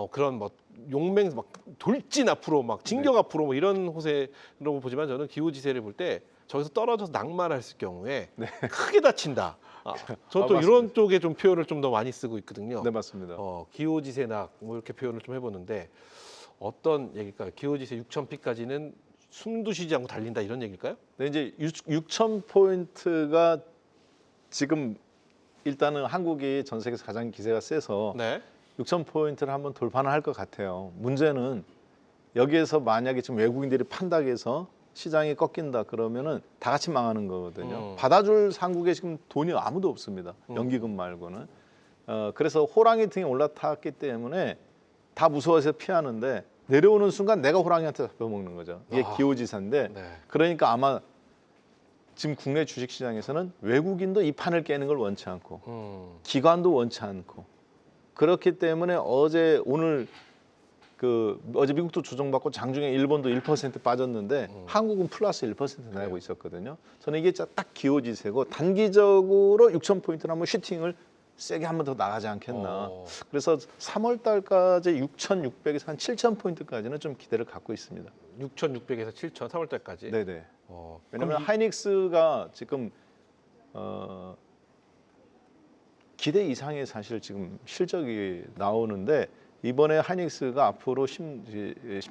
그런 뭐 용맹 막 돌진 앞으로 막 진격 앞으로 뭐 이런 호세로 보지만 저는 기호지세를 볼 때 저기서 떨어져서 낙마했을 경우에 크게 다친다. 저는 또 이런 쪽에 좀 표현을 좀 더 많이 쓰고 있거든요. 네, 맞습니다. 기호지세낙 뭐 이렇게 표현을 좀 해보는데 어떤 얘기일까요? 기호지세 6,000p까지는 숨도 쉬지 않고 달린다 이런 얘기일까요? 네, 이제 6,000포인트가 지금 일단은 한국이 전 세계에서 가장 기세가 세서 네. 6,000포인트를 한번 돌파는 할 것 같아요. 문제는 여기에서 만약에 지금 외국인들이 판다해서 시장이 꺾인다 그러면은 다 같이 망하는 거거든요. 받아줄 한국에 지금 돈이 아무도 없습니다. 연기금 말고는. 그래서 호랑이 등에 올라탔기 때문에 다 무서워서 피하는데 내려오는 순간 내가 호랑이한테 잡혀먹는 거죠. 이게 기호지사인데 네. 그러니까 아마 지금 국내 주식시장에서는 외국인도 이 판을 깨는 걸 원치 않고 기관도 원치 않고 그렇기 때문에 오늘 어제 미국도 조정받고 장중에 일본도 1% 빠졌는데 한국은 플러스 1% 나고 있었거든요. 저는 이게 딱 기호지세고 단기적으로 6,000포인트를 한번 슈팅을 세게 한 번 더 나가지 않겠나. 그래서 3월 달까지 6,600에서 한 7,000포인트까지는 좀 기대를 갖고 있습니다. 6,600에서 7,000 3월 달까지. 네네. 왜냐하면 그럼 하이닉스가 지금 기대 이상의 사실 지금 실적이 나오는데 이번에 하이닉스가 앞으로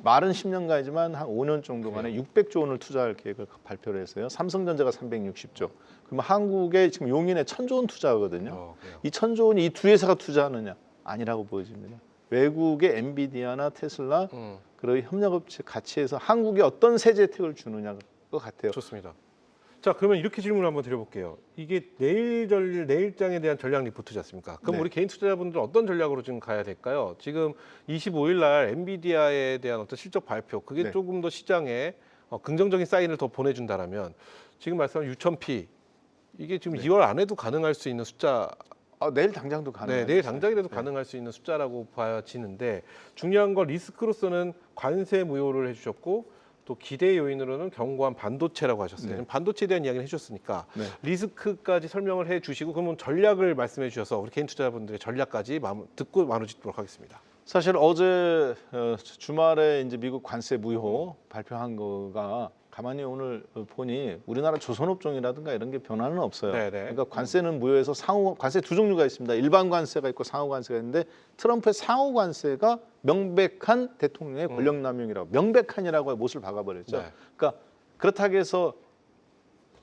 말은 10년간이지만 한 5년 정도간에 600조 원을 투자할 계획을 발표를 했어요. 삼성전자가 360조. 그러면 한국에 지금 용인에 1,000조 원 투자하거든요. 이 1,000조 원이 이 두 회사가 투자하느냐? 아니라고 보여집니다. 외국의 엔비디아나 테슬라 그리고 협력업체 같이 해서 한국에 어떤 세제 혜택을 주느냐 것 같아요. 좋습니다. 자, 그러면 이렇게 질문을 한번 드려볼게요. 이게 내일장에 대한 전략 리포트지 않습니까? 그럼 네. 우리 개인 투자자분들은 어떤 전략으로 지금 가야 될까요? 지금 25일 날 엔비디아에 대한 어떤 실적 발표, 그게 네. 조금 더 시장에 긍정적인 사인을 더 보내준다라면 지금 말씀한 6,000p 이게 지금 2월 안에도 가능할 수 있는 숫자. 내일 당장도 가능해요. 네, 내일 당장이라도 가능할 수 있는 숫자라고 봐지는데 중요한 건 리스크로서는 관세 무효를 해주셨고 또 기대 요인으로는 견고한 반도체라고 하셨어요. 네. 지금 반도체에 대한 이야기를 해주셨으니까 네. 리스크까지 설명을 해주시고 그러면 전략을 말씀해 주셔서 우리 개인 투자자분들의 전략까지 듣고 마무리 짓도록 하겠습니다. 사실 어제 주말에 이제 미국 관세 무효 발표한 거가 가만히 오늘 보니 우리나라 조선업종이라든가 이런 게 변화는 없어요. 네네. 그러니까 관세는 무효해서 상호 관세 두 종류가 있습니다. 일반 관세가 있고 상호 관세가 있는데 트럼프의 상호 관세가 명백한 대통령의 권력남용이라고 명백한이라고 못을 박아버렸죠. 네. 그러니까 그렇다고 해서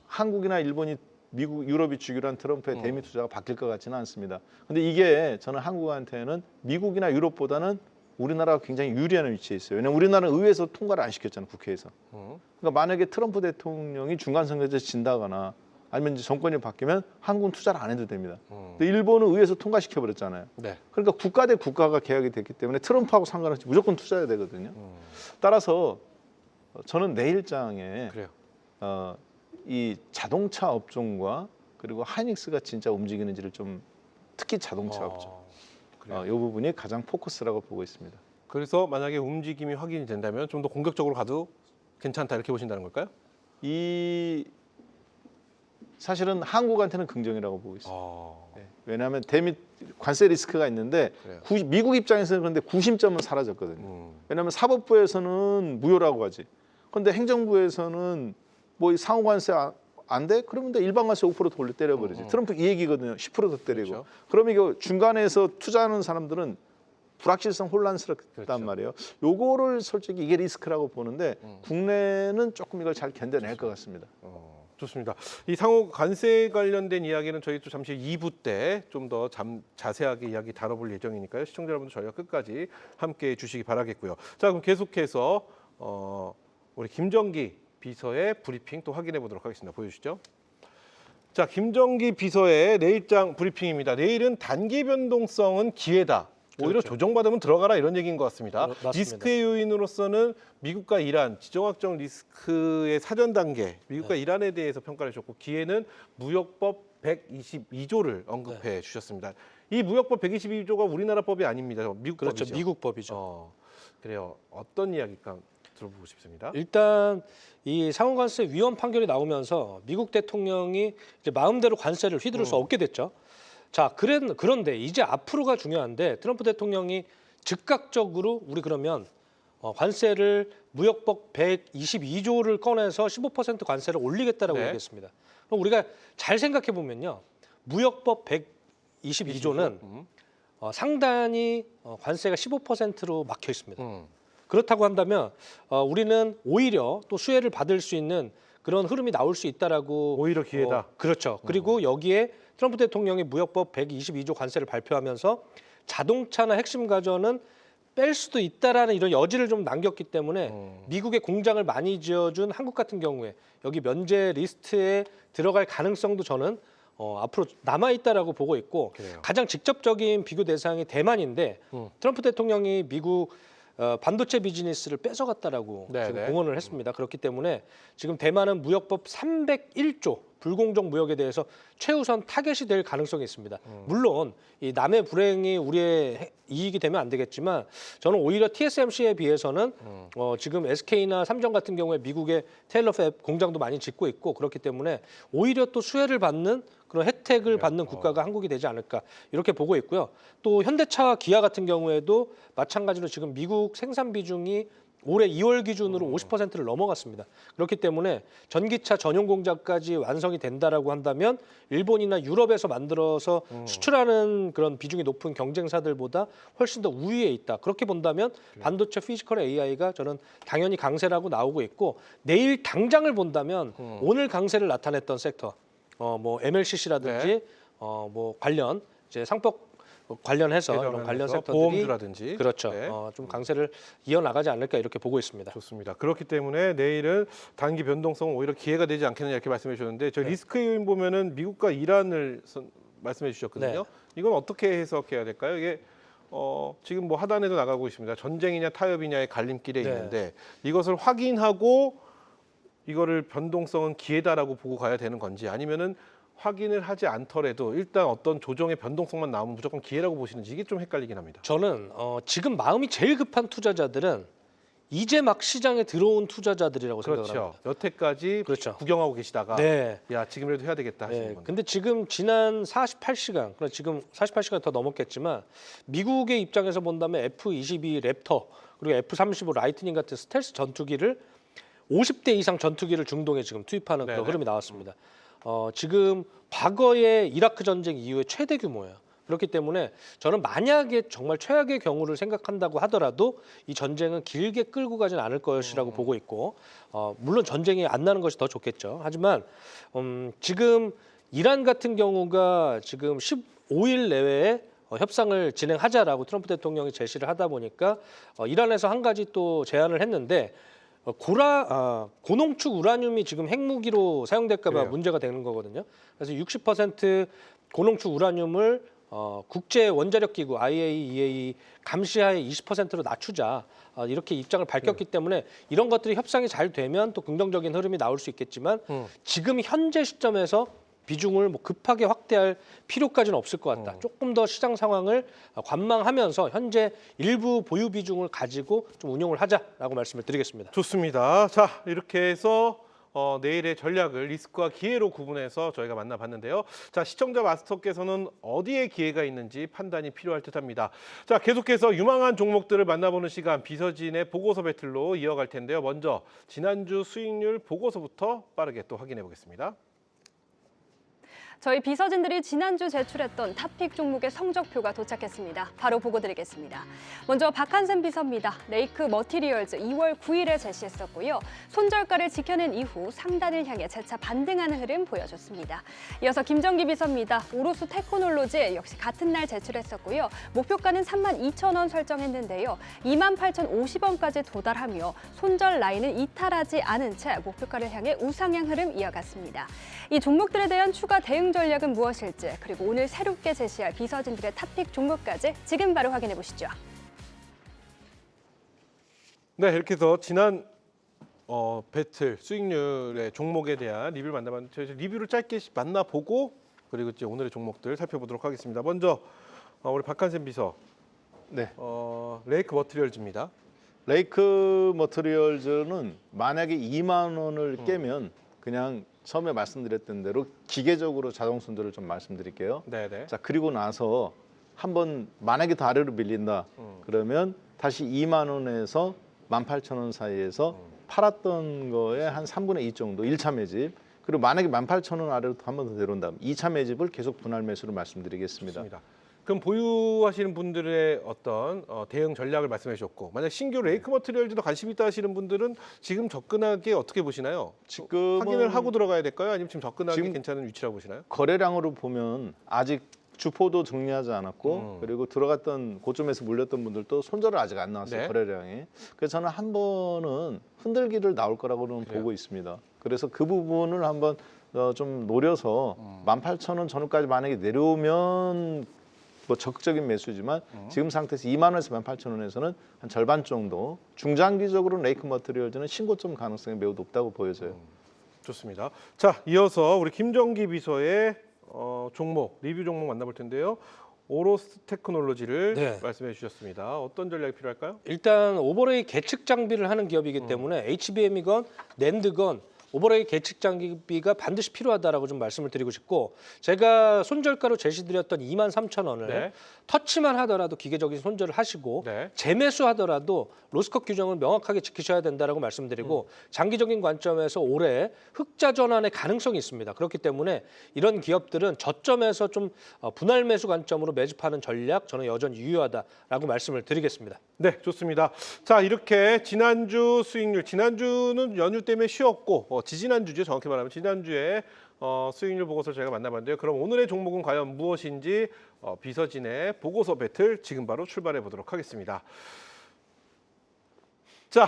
한국이나 일본이 미국, 유럽이 주기로 한 트럼프의 대미 투자가 바뀔 것 같지는 않습니다. 근데 이게 저는 한국한테는 미국이나 유럽보다는 우리나라가 굉장히 유리한 위치에 있어요. 왜냐하면 우리나라는 의회에서 통과를 안 시켰잖아요, 국회에서. 그러니까 만약에 트럼프 대통령이 중간 선거에서 진다거나 아니면 이제 정권이 바뀌면 한국은 투자를 안 해도 됩니다. 근데 일본은 의회에서 통과시켜 버렸잖아요. 네. 그러니까 국가 대 국가가 계약이 됐기 때문에 트럼프하고 상관없이 무조건 투자해야 되거든요. 따라서 저는 내일장에 그래요. 이 자동차 업종과 그리고 하이닉스가 진짜 움직이는지를 좀 특히 자동차 업종 이 부분이 가장 포커스라고 보고 있습니다. 그래서 만약에 움직임이 확인이 된다면 좀 더 공격적으로 가도 괜찮다 이렇게 보신다는 걸까요? 이 사실은 한국한테는 긍정이라고 보고 있습니다. 네. 왜냐하면 대미 관세 리스크가 있는데 미국 입장에서는 그런데 구심점은 사라졌거든요. 왜냐하면 사법부에서는 무효라고 하지. 그런데 행정부에서는 뭐 상호 관세 안 돼? 그러면 일반 관세 5% 더 올려 때려버리지. 트럼프 이 얘기거든요. 10% 더 때리고. 그렇죠. 그러면 이거 중간에서 투자하는 사람들은 불확실성 혼란스럽단 그렇죠. 말이에요. 요거를 솔직히 이게 리스크라고 보는데 국내는 조금 이걸 잘 견뎌낼 것 같습니다. 좋습니다. 이 상호 관세 관련된 이야기는 저희 또 잠시 2부 때 좀 더 자세하게 이야기 다뤄볼 예정이니까요. 시청자 여러분들 저희와 끝까지 함께해 주시기 바라겠고요. 자, 그럼 계속해서 우리 김정기 비서의 브리핑 또 확인해 보도록 하겠습니다. 보여주시죠. 자, 김정기 비서의 내일장 브리핑입니다. 내일은 단기 변동성은 기회다. 오히려 그렇죠. 조정받으면 들어가라 이런 얘기인 것 같습니다. 맞습니다. 리스크의 요인으로서는 미국과 이란, 지정학적 리스크의 사전 단계, 미국과 이란에 대해서 평가를 주셨고 기회는 무역법 122조를 언급해 주셨습니다. 이 무역법 122조가 우리나라 법이 아닙니다. 미국 그렇죠. 법이죠. 미국 법이죠. 그래요. 어떤 이야기일까 들어보고 싶습니다. 일단 이 상호관세 위헌 판결이 나오면서 미국 대통령이 이제 마음대로 관세를 휘두를 수 없게 됐죠. 자, 그런데 이제 앞으로가 중요한데 트럼프 대통령이 즉각적으로 우리 그러면 관세를 무역법 122조를 꺼내서 15% 관세를 올리겠다라고 네. 얘기했습니다. 그럼 우리가 잘 생각해 보면요, 무역법 122조는 상단이 관세가 15%로 막혀 있습니다. 그렇다고 한다면 우리는 오히려 또 수혜를 받을 수 있는 그런 흐름이 나올 수 있다라고 오히려 기회다. 그렇죠. 그리고 여기에 트럼프 대통령이 무역법 122조 관세를 발표하면서 자동차나 핵심 가전은 뺄 수도 있다라는 이런 여지를 좀 남겼기 때문에 미국에 공장을 많이 지어준 한국 같은 경우에 여기 면제 리스트에 들어갈 가능성도 저는 앞으로 남아 있다라고 보고 있고 그래요. 가장 직접적인 비교 대상이 대만인데 트럼프 대통령이 미국 반도체 비즈니스를 뺏어갔다라고 네네. 지금 공언을 했습니다. 그렇기 때문에 지금 대만은 무역법 301조 불공정 무역에 대해서 최우선 타겟이 될 가능성이 있습니다. 물론 이 남의 불행이 우리의 이익이 되면 안 되겠지만 저는 오히려 TSMC에 비해서는 지금 SK나 삼성 같은 경우에 미국의 테일러 팹 공장도 많이 짓고 있고 그렇기 때문에 오히려 또 수혜를 받는 그런 혜택을 받는 국가가 한국이 되지 않을까 이렇게 보고 있고요. 또 현대차와 기아 같은 경우에도 마찬가지로 지금 미국 생산 비중이 올해 2월 기준으로 50%를 넘어갔습니다. 그렇기 때문에 전기차 전용 공장까지 완성이 된다라고 한다면 일본이나 유럽에서 만들어서 수출하는 그런 비중이 높은 경쟁사들보다 훨씬 더 우위에 있다. 그렇게 본다면 반도체 피지컬 AI가 저는 당연히 강세라고 나오고 있고 내일 당장을 본다면 오늘 강세를 나타냈던 섹터 뭐 MLCC라든지 네. 뭐 관련 이제 상법 관련해서 이런 관련 섹터들이 보험주라든지 그렇죠. 네. 좀 강세를 이어나가지 않을까 이렇게 보고 있습니다. 좋습니다. 그렇기 때문에 내일은 단기 변동성은 오히려 기회가 되지 않겠느냐 이렇게 말씀해 주셨는데 저 리스크 요인 보면은 미국과 이란을 말씀해 주셨거든요. 네. 이건 어떻게 해석해야 될까요? 이게 지금 뭐 하단에도 나가고 있습니다. 전쟁이냐 타협이냐의 갈림길에 네. 있는데 이것을 확인하고 이거를 변동성은 기회다라고 보고 가야 되는 건지 아니면은 확인을 하지 않더라도 일단 어떤 조정의 변동성만 나오면 무조건 기회라고 보시는지 이게 좀 헷갈리긴 합니다. 저는 지금 마음이 제일 급한 투자자들은 이제 막 시장에 들어온 투자자들이라고 생각을 그렇죠. 합니다. 여태까지 그렇죠. 구경하고 계시다가 네. 야 지금이라도 해야 되겠다 하시는 네. 건데. 근데 지금 지난 48시간, 그러니까 지금 48시간 더 넘었겠지만 미국의 입장에서 본다면 F-22 랩터 그리고 F-35 라이트닝 같은 스텔스 전투기를 50대 이상 전투기를 중동에 지금 투입하는 그런 네네. 흐름이 나왔습니다. 지금 과거의 이라크 전쟁 이후에 최대 규모예요. 그렇기 때문에 저는 만약에 정말 최악의 경우를 생각한다고 하더라도 이 전쟁은 길게 끌고 가진 않을 것이라고 보고 있고 물론 전쟁이 안 나는 것이 더 좋겠죠. 하지만 지금 이란 같은 경우가 지금 15일 내외에 협상을 진행하자라고 트럼프 대통령이 제시를 하다 보니까 이란에서 한 가지 또 제안을 했는데 고농축 우라늄이 지금 핵무기로 사용될까 봐 그래요. 문제가 되는 거거든요. 그래서 60% 고농축 우라늄을 국제 원자력 기구 IAEA 감시하에 20%로 낮추자 이렇게 입장을 밝혔기 때문에 이런 것들이 협상이 잘 되면 또 긍정적인 흐름이 나올 수 있겠지만 지금 현재 시점에서 비중을 뭐 급하게 확대할 필요까지는 없을 것 같다. 조금 더 시장 상황을 관망하면서 현재 일부 보유 비중을 가지고 좀 운용을 하자라고 말씀을 드리겠습니다. 좋습니다. 자 이렇게 해서 내일의 전략을 리스크와 기회로 구분해서 저희가 만나봤는데요. 자 시청자 마스터께서는 어디에 기회가 있는지 판단이 필요할 듯합니다. 자 계속해서 유망한 종목들을 만나보는 시간 비서진의 보고서 배틀로 이어갈 텐데요. 먼저 지난주 수익률 보고서부터 빠르게 또 확인해 보겠습니다. 저희 비서진들이 지난주 제출했던 탑픽 종목의 성적표가 도착했습니다. 바로 보고 드리겠습니다. 먼저 박한샘 비서입니다. 레이크 머티리얼즈 2월 9일에 제시했었고요. 손절가를 지켜낸 이후 상단을 향해 재차 반등하는 흐름 보여줬습니다. 이어서 김정기 비서입니다. 오로수 테크놀로지 역시 같은 날 제출했었고요. 목표가는 32,000원 설정했는데요. 28,050원까지 도달하며 손절 라인을 이탈하지 않은 채 목표가를 향해 우상향 흐름 이어갔습니다. 이 종목들에 대한 추가 대응 전략은 무엇일지, 그리고 오늘 새롭게 제시할 비서진들의 탑픽 종목까지 지금 바로 확인해 보시죠. 네, 이렇게 해서 지난 배틀 수익률의 종목에 대한 리뷰를 만나봤는데 저희 리뷰를 짧게 만나보고 그리고 이제 오늘의 종목들 살펴보도록 하겠습니다. 먼저 우리 박한샘 비서, 네. 레이크 머티리얼즈입니다. 레이크 머티리얼즈는 만약에 2만 원을 깨면 그냥 처음에 말씀드렸던 대로 기계적으로 자동 손절을 좀 말씀드릴게요. 네네. 자, 그리고 나서 한번 만약에 더 아래로 밀린다 그러면 다시 2만 원에서 18,000원 사이에서 팔았던 거에 한 3분의 2 정도 1차 매집, 그리고 만약에 18,000원 아래로 한 번 더 내려온다면 2차 매집을 계속 분할 매수로 말씀드리겠습니다. 좋습니다. 그럼 보유하시는 분들의 어떤 대응 전략을 말씀해 주셨고, 만약 신규 레이크 머티리얼즈도 관심 있다 하시는 분들은 지금 접근하기 어떻게 보시나요? 지금은 확인을 하고 들어가야 될까요? 아니면 지금 접근하기 지금 괜찮은 위치라고 보시나요? 거래량으로 보면 아직 주포도 정리하지 않았고 그리고 들어갔던 고점에서 물렸던 분들도 손절을 아직 안 나왔어요. 네. 거래량이. 그래서 저는 한 번은 흔들기를 나올 거라고는 그래요? 보고 있습니다. 그래서 그 부분을 한번 좀 노려서 18,000원 전후까지 만약에 내려오면 뭐 적극적인 매수지만 지금 상태에서 2만 원에서 18,000원에서는 한 절반 정도, 중장기적으로 레이크 머티리얼즈는 신고점 가능성이 매우 높다고 보여져요. 좋습니다. 자, 이어서 우리 김정기 비서의 종목, 리뷰 종목 만나볼 텐데요. 오로스 테크놀로지를 네. 말씀해 주셨습니다. 어떤 전략이 필요할까요? 일단 오버레이 계측 장비를 하는 기업이기 때문에 HBM이건 낸드건 오버레이 계측 장비가 반드시 필요하다라고 좀 말씀을 드리고 싶고, 제가 손절가로 제시드렸던 23,000원을 네. 터치만 하더라도 기계적인 손절을 하시고 네. 재매수하더라도 로스컷 규정을 명확하게 지키셔야 된다라고 말씀드리고, 장기적인 관점에서 올해 흑자 전환의 가능성이 있습니다. 그렇기 때문에 이런 기업들은 저점에서 좀 분할 매수 관점으로 매집하는 전략, 저는 여전히 유효하다라고 말씀을 드리겠습니다. 네, 좋습니다. 자, 이렇게 지난주 수익률, 지난주는 연휴 때문에 쉬었고 지지난주죠. 정확히 말하면 지난주에 수익률 보고서를 저희가 만나봤는데요. 그럼 오늘의 종목은 과연 무엇인지 비서진의 보고서 배틀 지금 바로 출발해 보도록 하겠습니다. 자,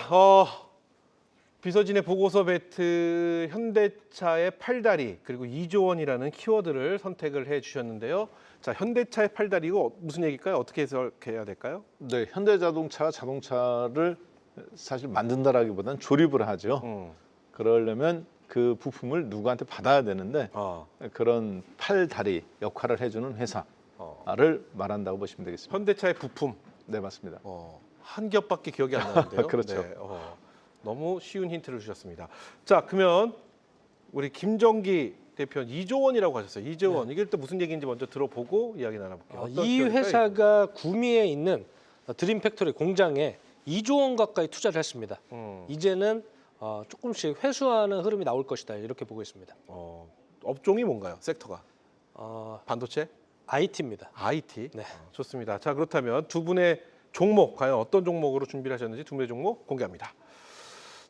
비서진의 보고서 배틀, 현대차의 팔다리 그리고 2조 원이라는 키워드를 선택을 해 주셨는데요. 자, 현대차의 팔다리고 무슨 얘기일까요? 어떻게 해석해야 될까요? 네, 현대자동차가 자동차를 사실 만든다라기보다는 조립을 하죠. 그러려면 그 부품을 누구한테 받아야 되는데 그런 팔다리 역할을 해주는 회사를 말한다고 보시면 되겠습니다. 현대차의 부품. 네, 맞습니다. 한 겹밖에 기억이 안 나는데요. 그렇죠. 네, 너무 쉬운 힌트를 주셨습니다. 자, 그러면 우리 김정기 대표는 2조 원이라고 하셨어요. 2조 원. 이게 또 무슨 얘기인지 먼저 들어보고 이야기 나눠볼게요. 어떤 이 기업일까요? 회사가 구미에 있는 드림 팩토리 공장에 2조 원 가까이 투자를 했습니다. 이제는 조금씩 회수하는 흐름이 나올 것이다, 이렇게 보고 있습니다. 업종이 뭔가요? 섹터가? 반도체? IT입니다. IT? 네. 좋습니다. 자, 그렇다면 두 분의 종목, 과연 어떤 종목으로 준비를 하셨는지 두 분의 종목 공개합니다.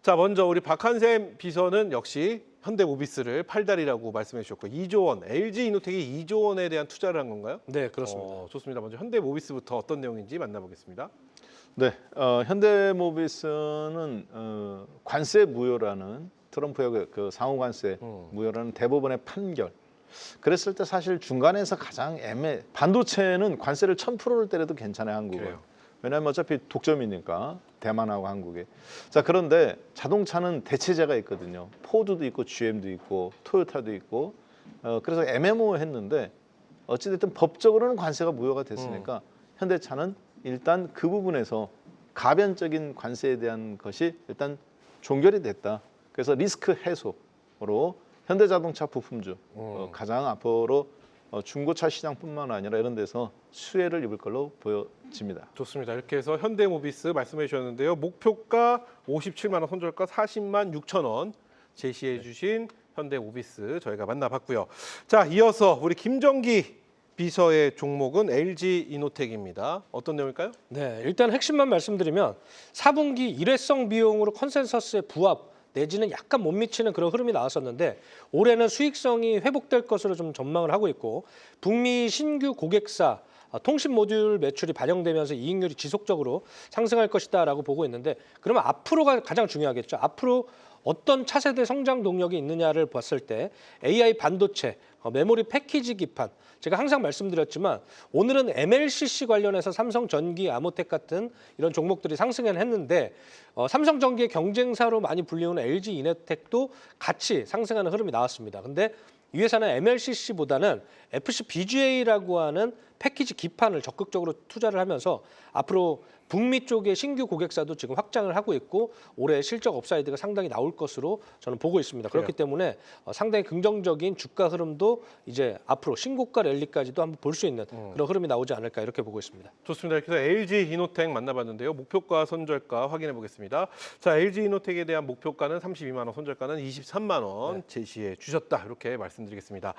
자, 먼저 우리 박한샘 비서는 역시 현대모비스를 팔다리라고 말씀해 주셨고 2조 원, LG이노텍이 2조 원에 대한 투자를 한 건가요? 네, 그렇습니다. 좋습니다. 먼저 현대모비스부터 어떤 내용인지 만나보겠습니다. 네, 현대모비스는 관세 무효라는 트럼프의 그 상호 관세 무효라는 대법원의 판결. 그랬을 때 사실 중간에서 가장 반도체는 관세를 1000%를 때려도 괜찮아요, 한국은. 그래요. 왜냐하면 어차피 독점이니까 대만하고 한국에. 자, 그런데 자동차는 대체제가 있거든요. 포드도 있고 GM도 있고 토요타도 있고. 그래서 애매모호했는데 어찌됐든 법적으로는 관세가 무효가 됐으니까 현대차는 일단 그 부분에서 가변적인 관세에 대한 것이 일단 종결이 됐다. 그래서 리스크 해소로 현대자동차 부품주 가장 앞으로 중고차 시장뿐만 아니라 이런 데서 수혜를 입을 걸로 보여집니다. 좋습니다. 이렇게 해서 현대모비스 말씀해 주셨는데요. 목표가 57만 원, 손절가 40만 6천 원. 제시해 주신 현대 오비스 저희가 만나봤고요. 자, 이어서 우리 김정기 비서의 종목은 LG 이노텍입니다. 어떤 내용일까요? 네, 일단 핵심만 말씀드리면 4분기 일회성 비용으로 컨센서스의 부합 내지는 약간 못 미치는 그런 흐름이 나왔었는데 올해는 수익성이 회복될 것으로 좀 전망을 하고 있고 북미 신규 고객사 통신 모듈 매출이 반영되면서 이익률이 지속적으로 상승할 것이다라고 보고 있는데 그러면 앞으로가 가장 중요하겠죠. 앞으로 어떤 차세대 성장 동력이 있느냐를 봤을 때 AI 반도체, 메모리 패키지 기판, 제가 항상 말씀드렸지만 오늘은 MLCC 관련해서 삼성전기, 아모텍 같은 이런 종목들이 상승을 했는데 삼성전기의 경쟁사로 많이 불리우는 LG 이노텍도 같이 상승하는 흐름이 나왔습니다. 근데 이 회사는 MLCC보다는 FCBGA라고 하는 패키지 기판을 적극적으로 투자를 하면서 앞으로 북미 쪽의 신규 고객사도 지금 확장을 하고 있고 올해 실적 업사이드가 상당히 나올 것으로 저는 보고 있습니다. 그렇기 때문에 상당히 긍정적인 주가 흐름도 이제 앞으로 신고가 랠리까지도 한번 볼 수 있는 그런 흐름이 나오지 않을까 이렇게 보고 있습니다. 좋습니다. 그래서 LG 이노텍 만나봤는데요. 목표가 선절가 확인해 보겠습니다. 자, LG 이노텍에 대한 목표가는 32만 원, 선절가는 23만 원 제시해 주셨다. 이렇게 말씀드리겠습니다.